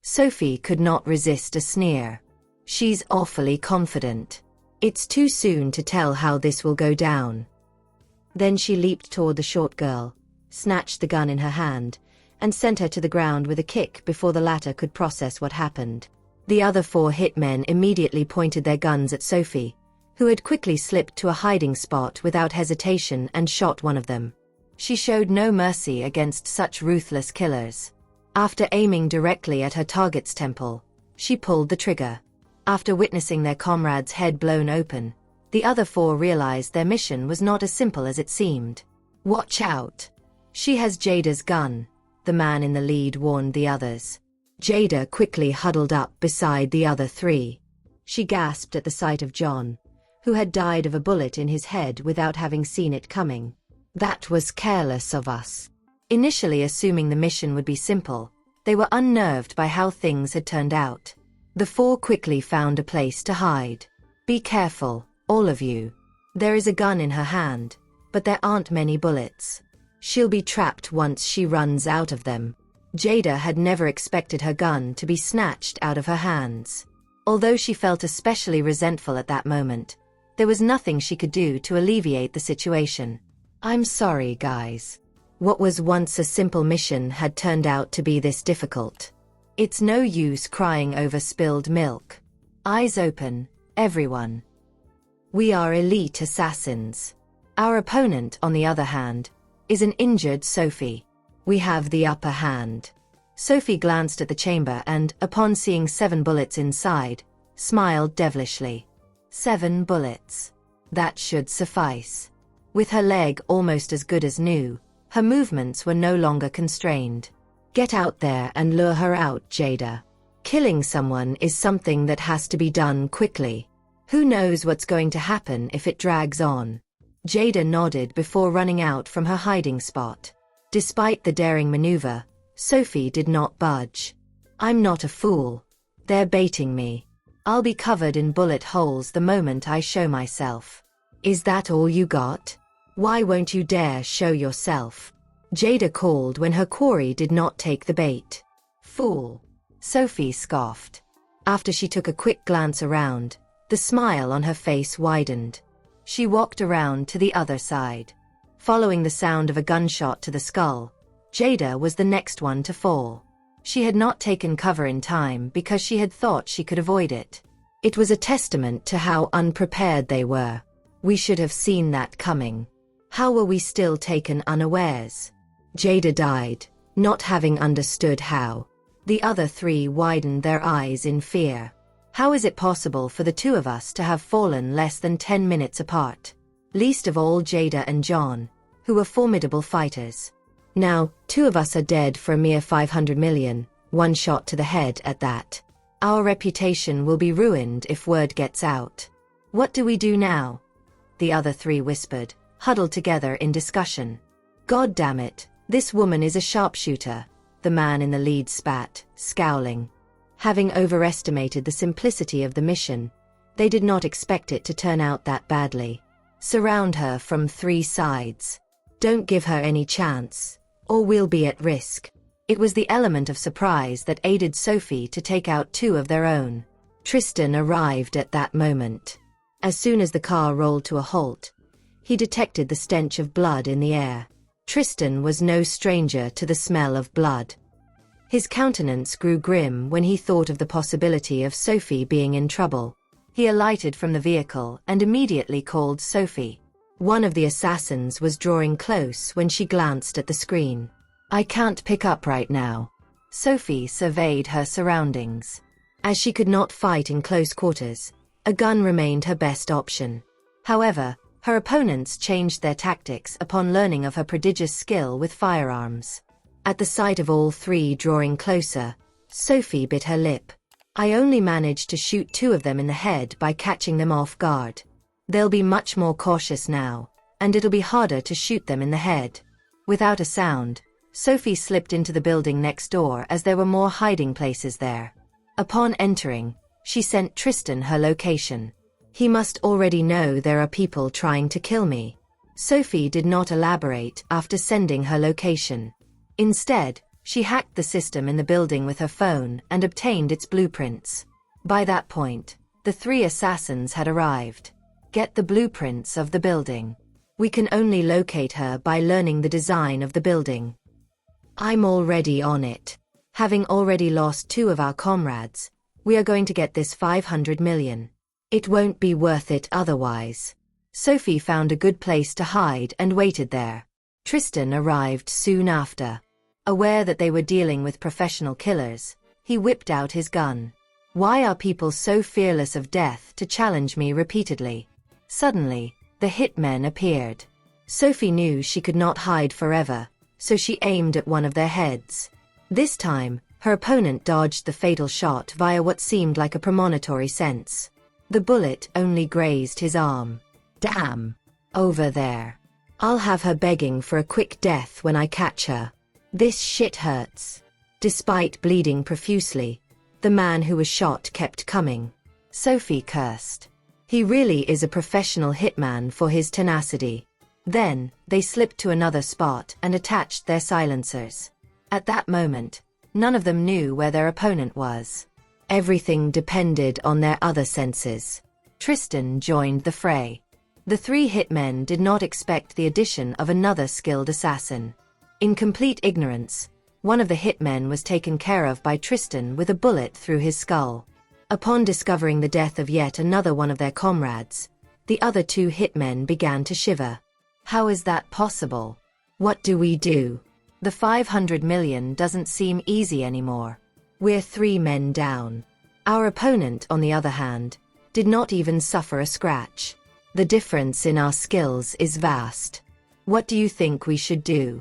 Sophie could not resist a sneer. She's awfully confident. It's too soon to tell how this will go down. Then she leaped toward the short girl, snatched the gun in her hand, and sent her to the ground with a kick before the latter could process what happened. The other 4 hitmen immediately pointed their guns at Sophie, who had quickly slipped to a hiding spot without hesitation and shot one of them. She showed no mercy against such ruthless killers. After aiming directly at her target's temple, she pulled the trigger. After witnessing their comrade's head blown open, the other 4 realized their mission was not as simple as it seemed. "Watch out! She has Jada's gun," the man in the lead warned the others. Jada quickly huddled up beside the other 3. She gasped at the sight of John, who had died of a bullet in his head without having seen it coming. "That was careless of us." Initially assuming the mission would be simple, they were unnerved by how things had turned out. The 4 quickly found a place to hide. "Be careful, all of you. There is a gun in her hand, but there aren't many bullets. She'll be trapped once she runs out of them." Jada had never expected her gun to be snatched out of her hands. Although she felt especially resentful at that moment, there was nothing she could do to alleviate the situation. "I'm sorry, guys. What was once a simple mission had turned out to be this difficult. It's no use crying over spilled milk. Eyes open, everyone. We are elite assassins. Our opponent, on the other hand, is an injured Sophie. We have the upper hand." Sophie glanced at the chamber and, upon seeing 7 bullets inside, smiled devilishly. 7 bullets. That should suffice. With her leg almost as good as new, her movements were no longer constrained. "Get out there and lure her out, Jada. Killing someone is something that has to be done quickly. Who knows what's going to happen if it drags on?" Jada nodded before running out from her hiding spot. Despite the daring maneuver, Sophie did not budge. "I'm not a fool. They're baiting me. I'll be covered in bullet holes the moment I show myself." "Is that all you got? Why won't you dare show yourself?" Jada called when her quarry did not take the bait. "Fool," Sophie scoffed. After she took a quick glance around, the smile on her face widened. She walked around to the other side. Following the sound of a gunshot to the skull, Jada was the next one to fall. She had not taken cover in time because she had thought she could avoid it. It was a testament to how unprepared they were. We should have seen that coming. How were we still taken unawares? Jada died, not having understood how. The other 3 widened their eyes in fear. How is it possible for the 2 of us to have fallen less than 10 minutes apart? Least of all Jada and John, who were formidable fighters. Now, 2 of us are dead for a mere 500 million, 1 shot to the head at that. Our reputation will be ruined if word gets out. What do we do now? The other 3 whispered, huddled together in discussion. God damn it, this woman is a sharpshooter, the man in the lead spat, scowling. Having overestimated the simplicity of the mission, they did not expect it to turn out that badly. Surround her from 3 sides. Don't give her any chance, or we'll be at risk. It was the element of surprise that aided Sophie to take out 2 of their own. Tristan arrived at that moment. As soon as the car rolled to a halt, he detected the stench of blood in the air. Tristan was no stranger to the smell of blood. His countenance grew grim when he thought of the possibility of Sophie being in trouble. He alighted from the vehicle and immediately called Sophie. One of the assassins was drawing close when she glanced at the screen. "I can't pick up right now." Sophie surveyed her surroundings. As she could not fight in close quarters, a gun remained her best option. However, her opponents changed their tactics upon learning of her prodigious skill with firearms. At the sight of all 3 drawing closer, Sophie bit her lip. "I only managed to shoot 2 of them in the head by catching them off guard. They'll be much more cautious now, and it'll be harder to shoot them in the head." Without a sound, Sophie slipped into the building next door as there were more hiding places there. Upon entering, she sent Tristan her location. "He must already know there are people trying to kill me." Sophie did not elaborate after sending her location. Instead, She hacked the system in the building with her phone and obtained its blueprints. By that point, the 3 assassins had arrived. Get the blueprints of the building. We can only locate her by learning the design of the building. I'm already on it. Having already lost 2 of our comrades, we are going to get this 500 million. It won't be worth it otherwise. Sophie found a good place to hide and waited there. Tristan arrived soon after. Aware that they were dealing with professional killers, he whipped out his gun. Why are people so fearless of death to challenge me repeatedly? Suddenly, the hitmen appeared. Sophie knew she could not hide forever, so she aimed at one of their heads. This time, her opponent dodged the fatal shot via what seemed like a premonitory sense. The bullet only grazed his arm. Damn! Over there. I'll have her begging for a quick death when I catch her. This shit hurts. Despite bleeding profusely, the man who was shot kept coming. Sophie cursed. He really is a professional hitman for his tenacity. Then, they slipped to another spot and attached their silencers. At that moment, none of them knew where their opponent was. Everything depended on their other senses. Tristan joined the fray. The 3 hitmen did not expect the addition of another skilled assassin. In complete ignorance, one of the hitmen was taken care of by Tristan with a bullet through his skull. Upon discovering the death of yet another one of their comrades, the other 2 hitmen began to shiver. How is that possible? What do we do? The 500 million doesn't seem easy anymore. We're 3 men down. Our opponent, on the other hand, did not even suffer a scratch. The difference in our skills is vast. What do you think we should do?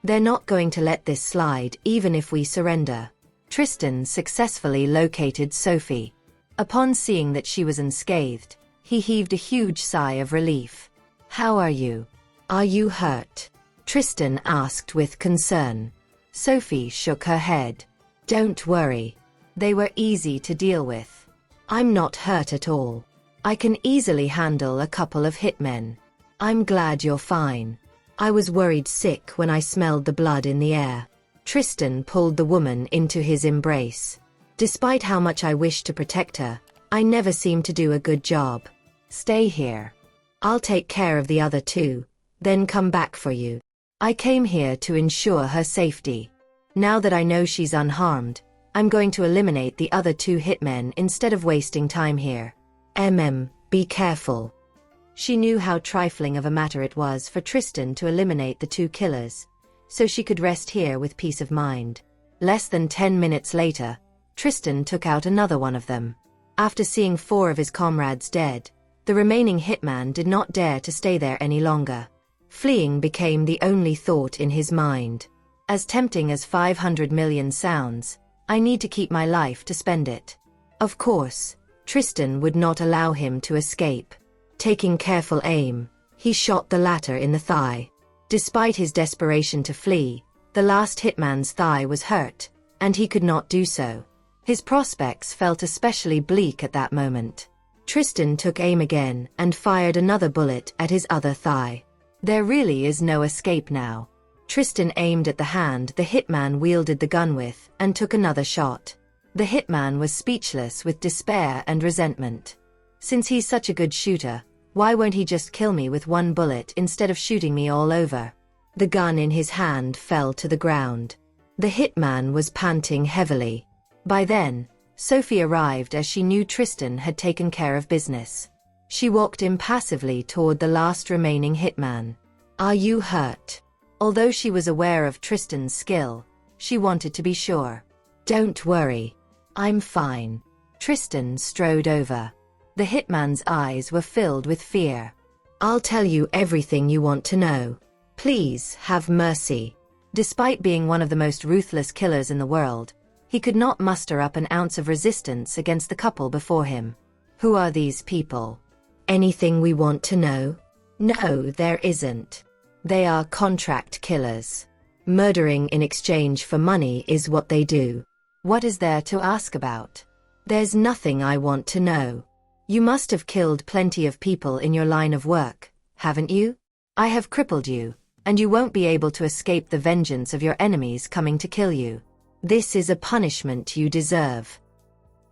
They're not going to let this slide even if we surrender. Tristan successfully located Sophie. Upon seeing that she was unscathed, he heaved a huge sigh of relief. How are you? Are you hurt? Tristan asked with concern. Sophie shook her head. Don't worry. They were easy to deal with. I'm not hurt at all. I can easily handle a couple of hitmen. I'm glad you're fine. I was worried sick when I smelled the blood in the air. Tristan pulled the woman into his embrace. Despite how much I wished to protect her, I never seemed to do a good job. Stay here. I'll take care of the other 2, then come back for you. I came here to ensure her safety. Now that I know she's unharmed, I'm going to eliminate the other 2 hitmen instead of wasting time here. Be careful. She knew how trifling of a matter it was for Tristan to eliminate the 2 killers, so she could rest here with peace of mind. Less than 10 minutes later, Tristan took out another one of them. After seeing 4 of his comrades dead, the remaining hitman did not dare to stay there any longer. Fleeing became the only thought in his mind. As tempting as 500 million sounds, I need to keep my life to spend it. Of course, Tristan would not allow him to escape. Taking careful aim, he shot the latter in the thigh. Despite his desperation to flee, the last hitman's thigh was hurt, and he could not do so. His prospects felt especially bleak at that moment. Tristan took aim again and fired another bullet at his other thigh. There really is no escape now. Tristan aimed at the hand the hitman wielded the gun with and took another shot. The hitman was speechless with despair and resentment. Since he's such a good shooter, why won't he just kill me with 1 bullet instead of shooting me all over? The gun in his hand fell to the ground. The hitman was panting heavily. By then, Sophie arrived as she knew Tristan had taken care of business. She walked impassively toward the last remaining hitman. Are you hurt? Although she was aware of Tristan's skill, she wanted to be sure. Don't worry. I'm fine. Tristan strode over. The hitman's eyes were filled with fear. I'll tell you everything you want to know. Please have mercy. Despite being one of the most ruthless killers in the world, he could not muster up an ounce of resistance against the couple before him. Who are these people? Anything we want to know? No, there isn't. They are contract killers. Murdering in exchange for money is what they do. What is there to ask about? There's nothing I want to know. You must have killed plenty of people in your line of work, haven't you? I have crippled you, and you won't be able to escape the vengeance of your enemies coming to kill you. This is a punishment you deserve.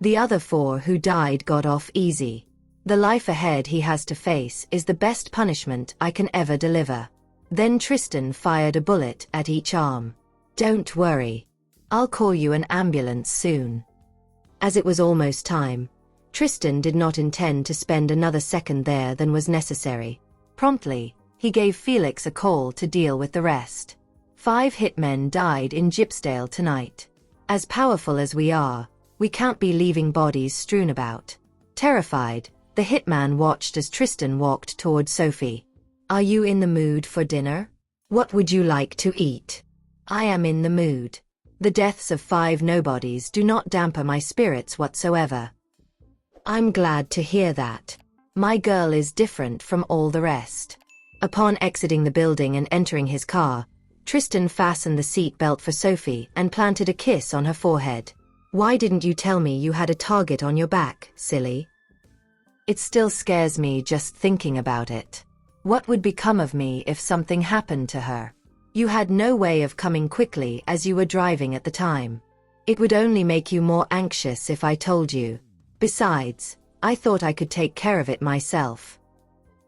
The other 4 who died got off easy. The life ahead he has to face is the best punishment I can ever deliver." Then Tristan fired a bullet at each arm. "Don't worry. I'll call you an ambulance soon." As it was almost time, Tristan did not intend to spend another second there than was necessary. Promptly, he gave Felix a call to deal with the rest. 5 hitmen died in Gypsdale tonight. As powerful as we are, we can't be leaving bodies strewn about. Terrified, the hitman watched as Tristan walked toward Sophie. "Are you in the mood for dinner? What would you like to eat?" "I am in the mood. The deaths of 5 nobodies do not dampen my spirits whatsoever." "I'm glad to hear that. My girl is different from all the rest." Upon exiting the building and entering his car, Tristan fastened the seat belt for Sophie and planted a kiss on her forehead. "Why didn't you tell me you had a target on your back, silly? It still scares me just thinking about it. What would become of me if something happened to her? You had no way of coming quickly as you were driving at the time. It would only make you more anxious if I told you. Besides, I thought I could take care of it myself."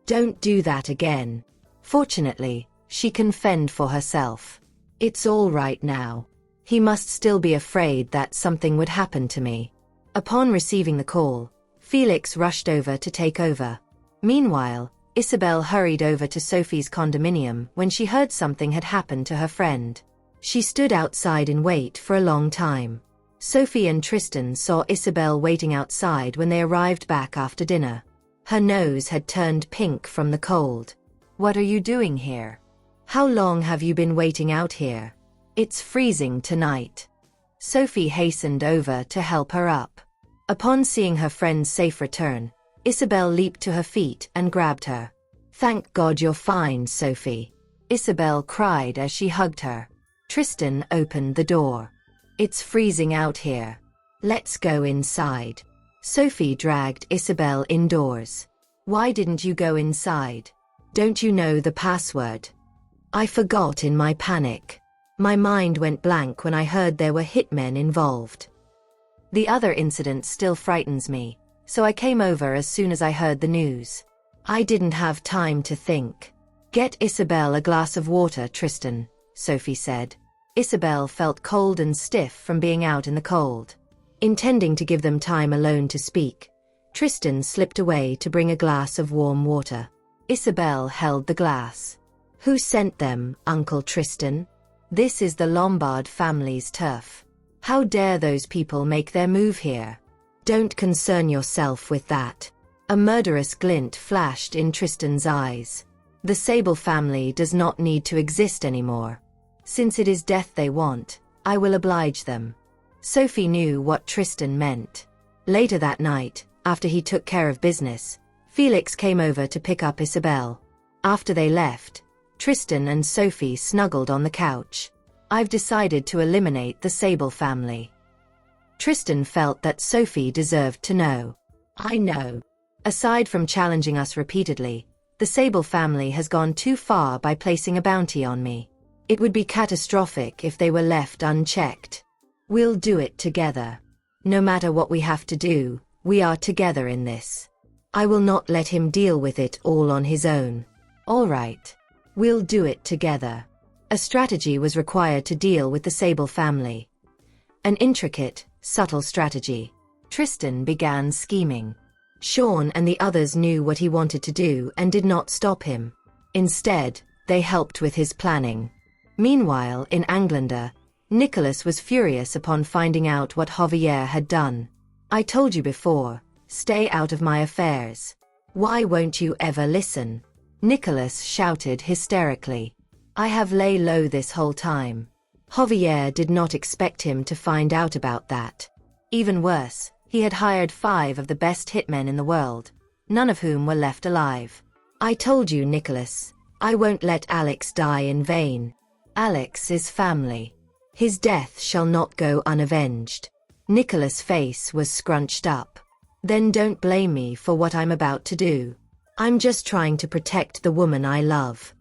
"Don't do that again. Fortunately, she can fend for herself. It's all right now. He must still be afraid that something would happen to me." Upon receiving the call, Felix rushed over to take over. Meanwhile, Isabel hurried over to Sophie's condominium when she heard something had happened to her friend. She stood outside in wait for a long time. Sophie and Tristan saw Isabel waiting outside when they arrived back after dinner. Her nose had turned pink from the cold. "What are you doing here? How long have you been waiting out here? It's freezing tonight." Sophie hastened over to help her up. Upon seeing her friend's safe return, Isabel leaped to her feet and grabbed her. "Thank God you're fine, Sophie," Isabel cried as she hugged her. Tristan opened the door. "It's freezing out here. Let's go inside." Sophie dragged Isabel indoors. "Why didn't you go inside? Don't you know the password?" "I forgot in my panic. My mind went blank when I heard there were hitmen involved. The other incident still frightens me, so I came over as soon as I heard the news. I didn't have time to think." "Get Isabel a glass of water, Tristan," Sophie said. Isabel felt cold and stiff from being out in the cold. Intending to give them time alone to speak, Tristan slipped away to bring a glass of warm water. Isabel held the glass. "Who sent them, Uncle Tristan? This is the Lombard family's turf. How dare those people make their move here?" "Don't concern yourself with that." A murderous glint flashed in Tristan's eyes. "The Sable family does not need to exist anymore. Since it is death they want, I will oblige them." Sophie knew what Tristan meant. Later that night, after he took care of business, Felix came over to pick up Isabel. After they left, Tristan and Sophie snuggled on the couch. "I've decided to eliminate the Sable family." Tristan felt that Sophie deserved to know. "I know. Aside from challenging us repeatedly, the Sable family has gone too far by placing a bounty on me. It would be catastrophic if they were left unchecked. We'll do it together. No matter what we have to do, we are together in this. I will not let him deal with it all on his own." "All right. We'll do it together." A strategy was required to deal with the Sable family. An intricate, subtle strategy. Tristan began scheming. Sean and the others knew what he wanted to do and did not stop him. Instead, they helped with his planning. Meanwhile, in Englander, Nicholas was furious upon finding out what Javier had done. "I told you before, stay out of my affairs. Why won't you ever listen?" Nicholas shouted hysterically. "I have lay low this whole time." Javier did not expect him to find out about that. Even worse, he had hired 5 of the best hitmen in the world, none of whom were left alive. "I told you, Nicholas, I won't let Alex die in vain. Alex is family. His death shall not go unavenged." Nicholas' face was scrunched up. "Then don't blame me for what I'm about to do. I'm just trying to protect the woman I love."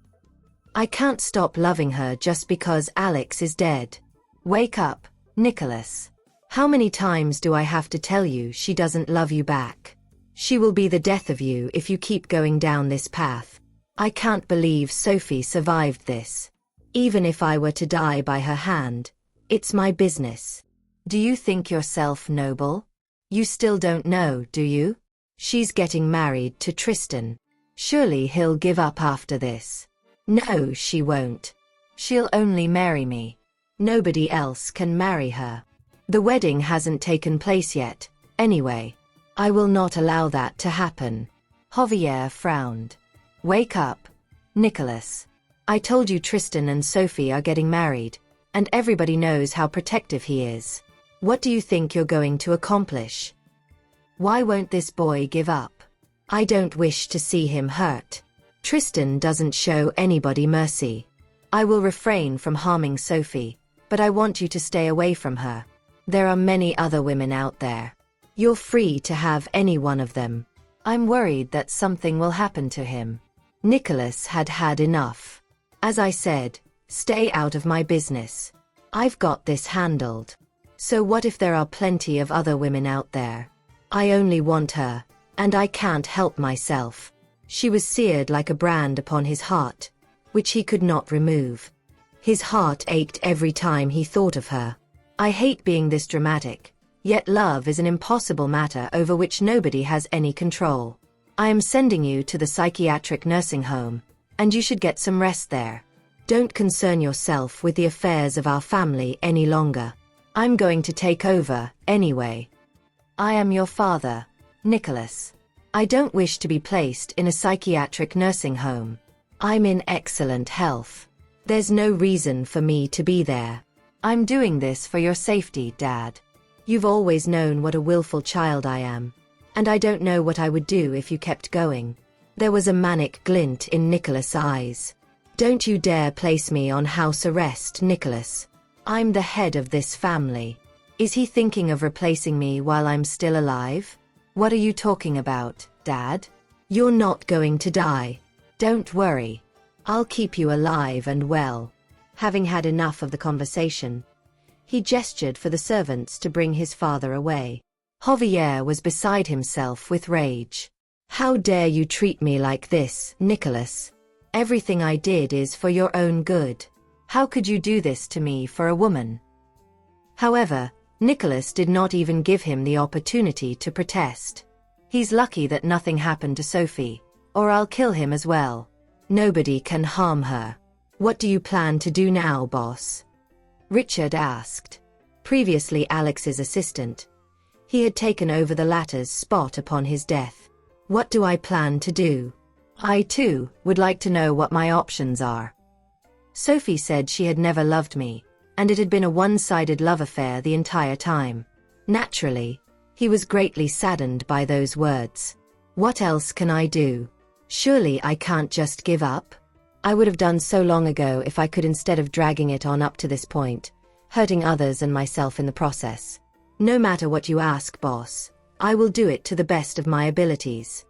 I can't stop loving her just because Alex is dead. Wake up, Nicholas. How many times do I have to tell you she doesn't love you back? She will be the death of you if you keep going down this path. I can't believe Sophie survived this. Even if I were to die by her hand, it's my business. Do you think yourself noble? You still don't know, do you? She's getting married to Tristan. Surely he'll give up after this. No, she won't. She'll only marry me. Nobody else can marry her. The wedding hasn't taken place yet, anyway. I will not allow that to happen. Javier frowned. Wake up, Nicholas. I told you Tristan and Sophie are getting married, and everybody knows how protective he is. What do you think you're going to accomplish? Why won't this boy give up? I don't wish to see him hurt. Tristan doesn't show anybody mercy. I will refrain from harming Sophie, but I want you to stay away from her. There are many other women out there. You're free to have any one of them. I'm worried that something will happen to him. Nicholas had had enough. As I said, stay out of my business. I've got this handled. So what if there are plenty of other women out there? I only want her, and I can't help myself. She was seared like a brand upon his heart, which he could not remove. His heart ached every time he thought of her. I hate being this dramatic, yet love is an impossible matter over which nobody has any control. I am sending you to the psychiatric nursing home, and you should get some rest there. Don't concern yourself with the affairs of our family any longer. I'm going to take over, anyway. I am your father, Nicholas. I don't wish to be placed in a psychiatric nursing home. I'm in excellent health. There's no reason for me to be there. I'm doing this for your safety, Dad. You've always known what a willful child I am, and I don't know what I would do if you kept going. There was a manic glint in Nicholas' eyes. Don't you dare place me on house arrest, Nicholas. I'm the head of this family. Is he thinking of replacing me while I'm still alive? What are you talking about, Dad? You're not going to die. Don't worry. I'll keep you alive and well. Having had enough of the conversation, he gestured for the servants to bring his father away. Javier was beside himself with rage. How dare you treat me like this, Nicholas? Everything I did is for your own good. How could you do this to me for a woman? However, Nicholas did not even give him the opportunity to protest. He's lucky that nothing happened to Sophie, or I'll kill him as well. Nobody can harm her. What do you plan to do now, boss? Richard asked. Previously Alex's assistant, he had taken over the latter's spot upon his death. What do I plan to do? I too would like to know what my options are. Sophie said she had never loved me, and it had been a one-sided love affair the entire time. Naturally, he was greatly saddened by those words. What else can I do? Surely I can't just give up? I would have done so long ago if I could, instead of dragging it on up to this point, hurting others and myself in the process. No matter what you ask, boss, I will do it to the best of my abilities.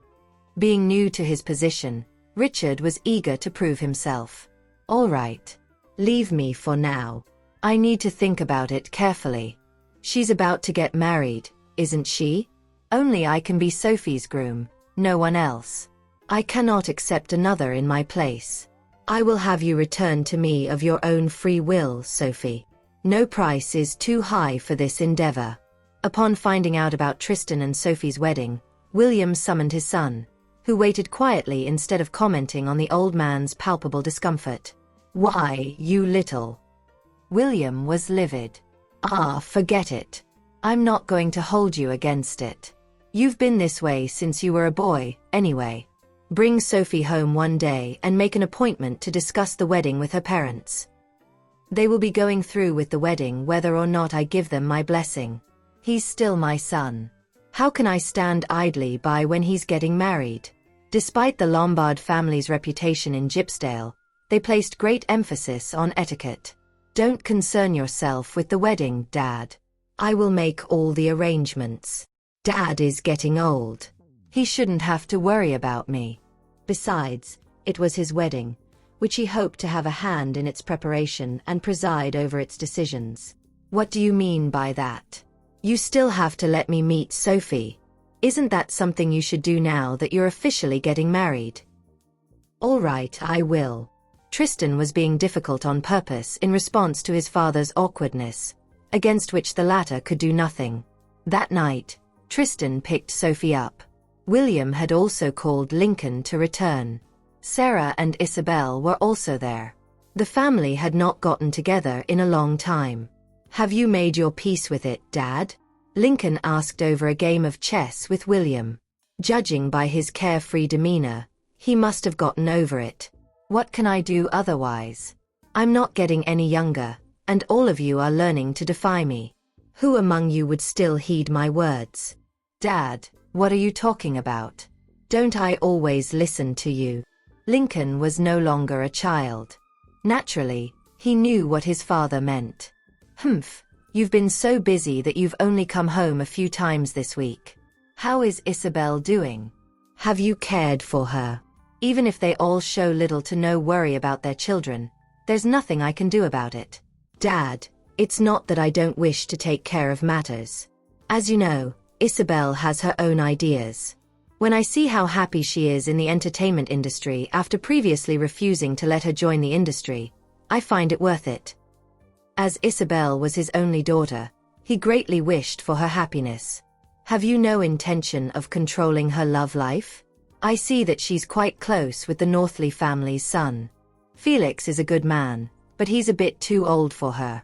Being new to his position, Richard was eager to prove himself. All right. Leave me for now. I need to think about it carefully. She's about to get married, isn't she? Only I can be Sophie's groom, no one else. I cannot accept another in my place. I will have you return to me of your own free will, Sophie. No price is too high for this endeavor. Upon finding out about Tristan and Sophie's wedding, William summoned his son, who waited quietly instead of commenting on the old man's palpable discomfort. Why, you little... William was livid. Ah, forget it. I'm not going to hold you against it. You've been this way since you were a boy, anyway. Bring Sophie home one day and make an appointment to discuss the wedding with her parents. They will be going through with the wedding whether or not I give them my blessing. He's still my son. How can I stand idly by when he's getting married? Despite the Lombard family's reputation in Gypsdale, they placed great emphasis on etiquette. Don't concern yourself with the wedding, Dad. I will make all the arrangements. Dad is getting old. He shouldn't have to worry about me. Besides, it was his wedding, which he hoped to have a hand in its preparation and preside over its decisions. What do you mean by that? You still have to let me meet Sophie. Isn't that something you should do now that you're officially getting married? All right, I will. Tristan was being difficult on purpose in response to his father's awkwardness, against which the latter could do nothing. That night, Tristan picked Sophie up. William had also called Lincoln to return. Sarah and Isabel were also there. The family had not gotten together in a long time. Have you made your peace with it, Dad? Lincoln asked over a game of chess with William. Judging by his carefree demeanor, he must have gotten over it. What can I do otherwise? I'm not getting any younger, and all of you are learning to defy me. Who among you would still heed my words? Dad, what are you talking about? Don't I always listen to you? Lincoln was no longer a child. Naturally, he knew what his father meant. Humph, you've been so busy that you've only come home a few times this week. How is Isabel doing? Have you cared for her? Even if they all show little to no worry about their children, there's nothing I can do about it. Dad, it's not that I don't wish to take care of matters. As you know, Isabel has her own ideas. When I see how happy she is in the entertainment industry after previously refusing to let her join the industry, I find it worth it. As Isabel was his only daughter, he greatly wished for her happiness. Have you no intention of controlling her love life? I see that she's quite close with the Northley family's son. Felix is a good man, but he's a bit too old for her.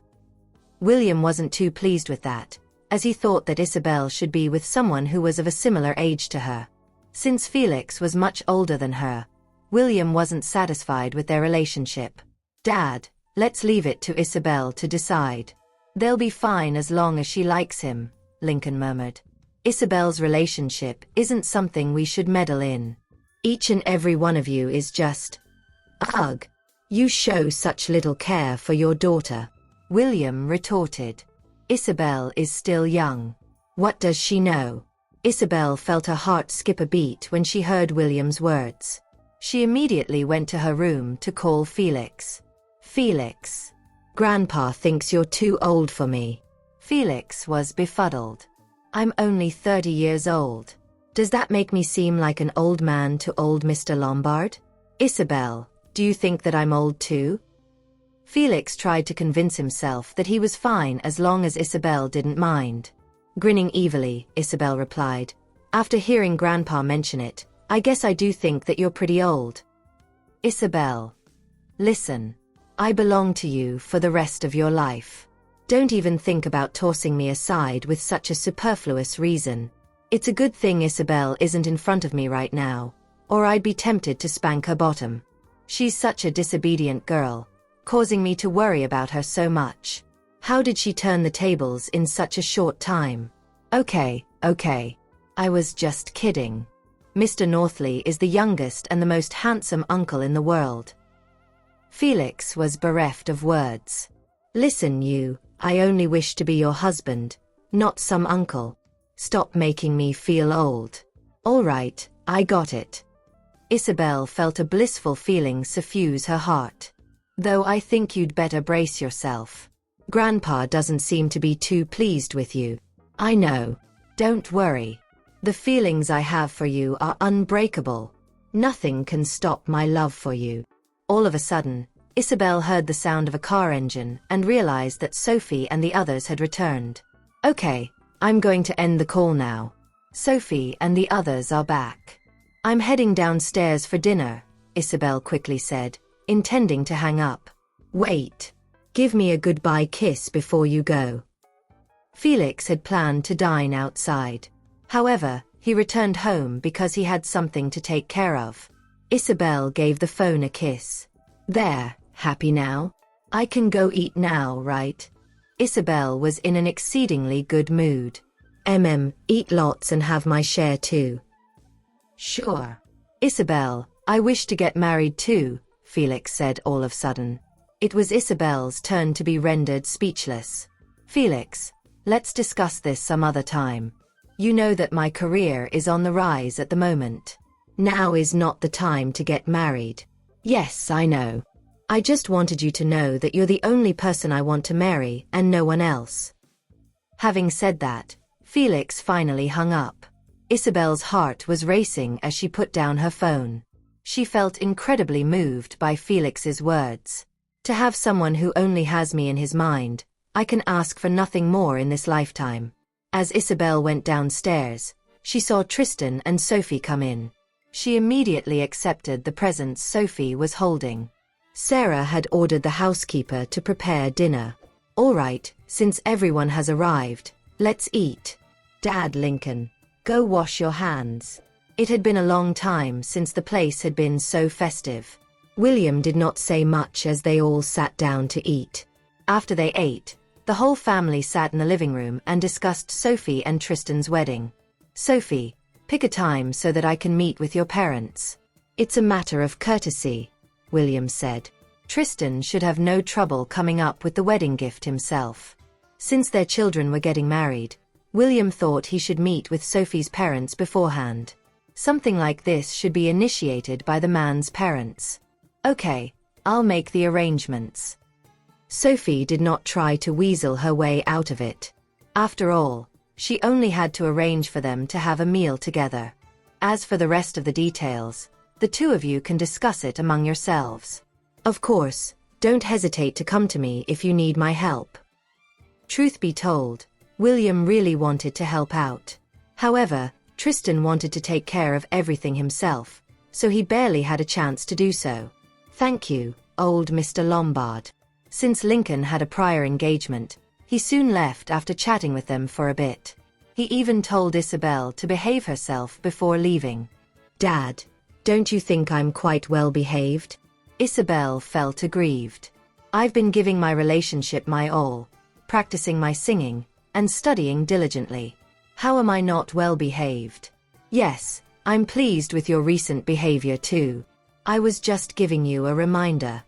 William wasn't too pleased with that, as he thought that Isabel should be with someone who was of a similar age to her. Since Felix was much older than her, William wasn't satisfied with their relationship. Dad, let's leave it to Isabel to decide. They'll be fine as long as she likes him, Lincoln murmured. Isabel's relationship isn't something we should meddle in. Each and every one of you is just... Ugh! You show such little care for your daughter, William retorted. Isabel is still young. What does she know? Isabel felt her heart skip a beat when she heard William's words. She immediately went to her room to call Felix. Felix. Grandpa thinks you're too old for me. Felix was befuddled. I'm only 30 years old. Does that make me seem like an old man to old Mr. Lombard? Isabel, do you think that I'm old too? Felix tried to convince himself that he was fine as long as Isabel didn't mind. Grinning evilly, Isabel replied, after hearing Grandpa mention it, I guess I do think that you're pretty old. Isabel. Listen. I belong to you for the rest of your life. Don't even think about tossing me aside with such a superfluous reason. It's a good thing Isabel isn't in front of me right now, or I'd be tempted to spank her bottom. She's such a disobedient girl, causing me to worry about her so much. How did she turn the tables in such a short time? Okay. I was just kidding. Mr. Northley is the youngest and the most handsome uncle in the world. Felix was bereft of words. Listen you, I only wish to be your husband, not some uncle. Stop making me feel old. All right, I got it. Isabel felt a blissful feeling suffuse her heart. Though I think you'd better brace yourself. Grandpa doesn't seem to be too pleased with you. I know. Don't worry. The feelings I have for you are unbreakable. Nothing can stop my love for you. All of a sudden, Isabel heard the sound of a car engine and realized that Sophie and the others had returned. Okay, I'm going to end the call now. Sophie and the others are back. I'm heading downstairs for dinner, Isabel quickly said, intending to hang up. Wait. Give me a goodbye kiss before you go. Felix had planned to dine outside. However, he returned home because he had something to take care of. Isabel gave the phone a kiss. There, happy now? I can go eat now, right? Isabel was in an exceedingly good mood. Eat lots and have my share too. Sure. Isabel, I wish to get married too, Felix said all of a sudden. It was Isabel's turn to be rendered speechless. Felix, let's discuss this some other time. You know that my career is on the rise at the moment. Now is not the time to get married. Yes, I know. I just wanted you to know that you're the only person I want to marry and no one else." Having said that, Felix finally hung up. Isabel's heart was racing as she put down her phone. She felt incredibly moved by Felix's words. To have someone who only has me in his mind, I can ask for nothing more in this lifetime. As Isabel went downstairs, she saw Tristan and Sophie come in. She immediately accepted the presents Sophie was holding. Sarah had ordered the housekeeper to prepare dinner. "All right, since everyone has arrived, let's eat. Dad, Lincoln, go wash your hands." It had been a long time since the place had been so festive. William did not say much as they all sat down to eat. After they ate, the whole family sat in the living room and discussed Sophie and Tristan's wedding. "Sophie, pick a time so that I can meet with your parents." "It's a matter of courtesy," William said. Tristan should have no trouble coming up with the wedding gift himself. Since their children were getting married, William thought he should meet with Sophie's parents beforehand. Something like this should be initiated by the man's parents. "Okay, I'll make the arrangements." Sophie did not try to weasel her way out of it. After all, she only had to arrange for them to have a meal together. As for the rest of the details, the two of you can discuss it among yourselves. Of course, don't hesitate to come to me if you need my help. Truth be told, William really wanted to help out. However, Tristan wanted to take care of everything himself, so he barely had a chance to do so. "Thank you, old Mr. Lombard." Since Lincoln had a prior engagement, he soon left after chatting with them for a bit. He even told Isabel to behave herself before leaving. "Dad, don't you think I'm quite well behaved?" Isabel felt aggrieved. "I've been giving my relationship my all, practicing my singing, and studying diligently. How am I not well behaved?" "Yes, I'm pleased with your recent behavior too. I was just giving you a reminder."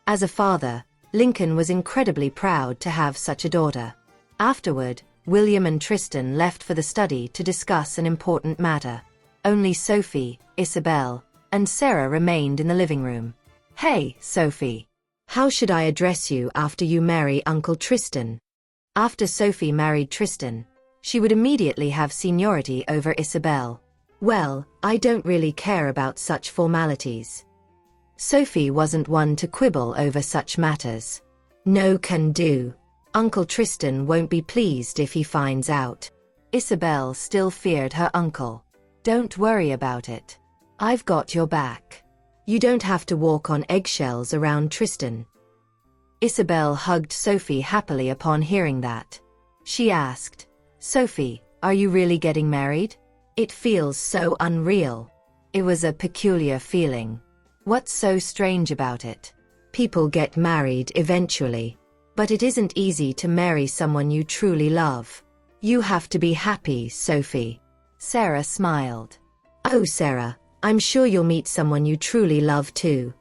As a father, Lincoln was incredibly proud to have such a daughter. Afterward, William and Tristan left for the study to discuss an important matter. Only Sophie, Isabel, and Sarah remained in the living room. "Hey, Sophie. How should I address you after you marry Uncle Tristan?" After Sophie married Tristan, she would immediately have seniority over Isabel. "Well, I don't really care about such formalities." Sophie wasn't one to quibble over such matters. "No can do. Uncle Tristan won't be pleased if he finds out." Isabel still feared her uncle. "Don't worry about it. I've got your back. You don't have to walk on eggshells around Tristan." Isabel hugged Sophie happily upon hearing that. She asked, "Sophie, are you really getting married? It feels so unreal." It was a peculiar feeling. "What's so strange about it? People get married eventually. But it isn't easy to marry someone you truly love. You have to be happy, Sophie." Sarah smiled. "Oh, Sarah, I'm sure you'll meet someone you truly love too."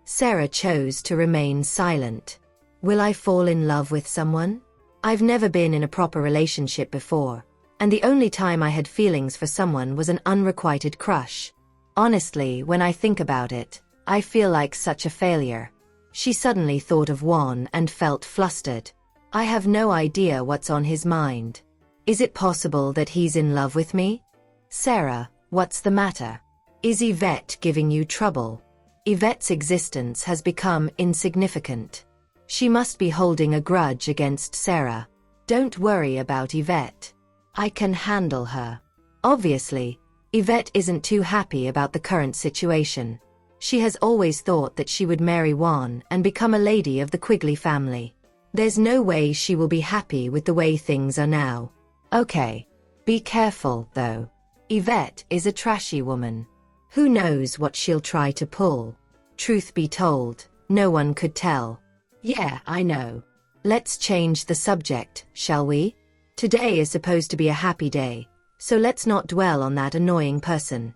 Sarah chose to remain silent. "Will I fall in love with someone? I've never been in a proper relationship before, and the only time I had feelings for someone was an unrequited crush. Honestly, when I think about it, I feel like such a failure." She suddenly thought of Juan and felt flustered. "I have no idea what's on his mind. Is it possible that he's in love with me? Sarah, what's the matter? Is Yvette giving you trouble?" Yvette's existence has become insignificant. She must be holding a grudge against Sarah. "Don't worry about Yvette. I can handle her." Obviously, Yvette isn't too happy about the current situation. She has always thought that she would marry Juan and become a lady of the Quigley family. There's no way she will be happy with the way things are now. Okay. Be careful, though. Yvette is a trashy woman. Who knows what she'll try to pull? Truth be told, no one could tell. Yeah, I know. Let's change the subject, shall we? Today is supposed to be a happy day, so let's not dwell on that annoying person.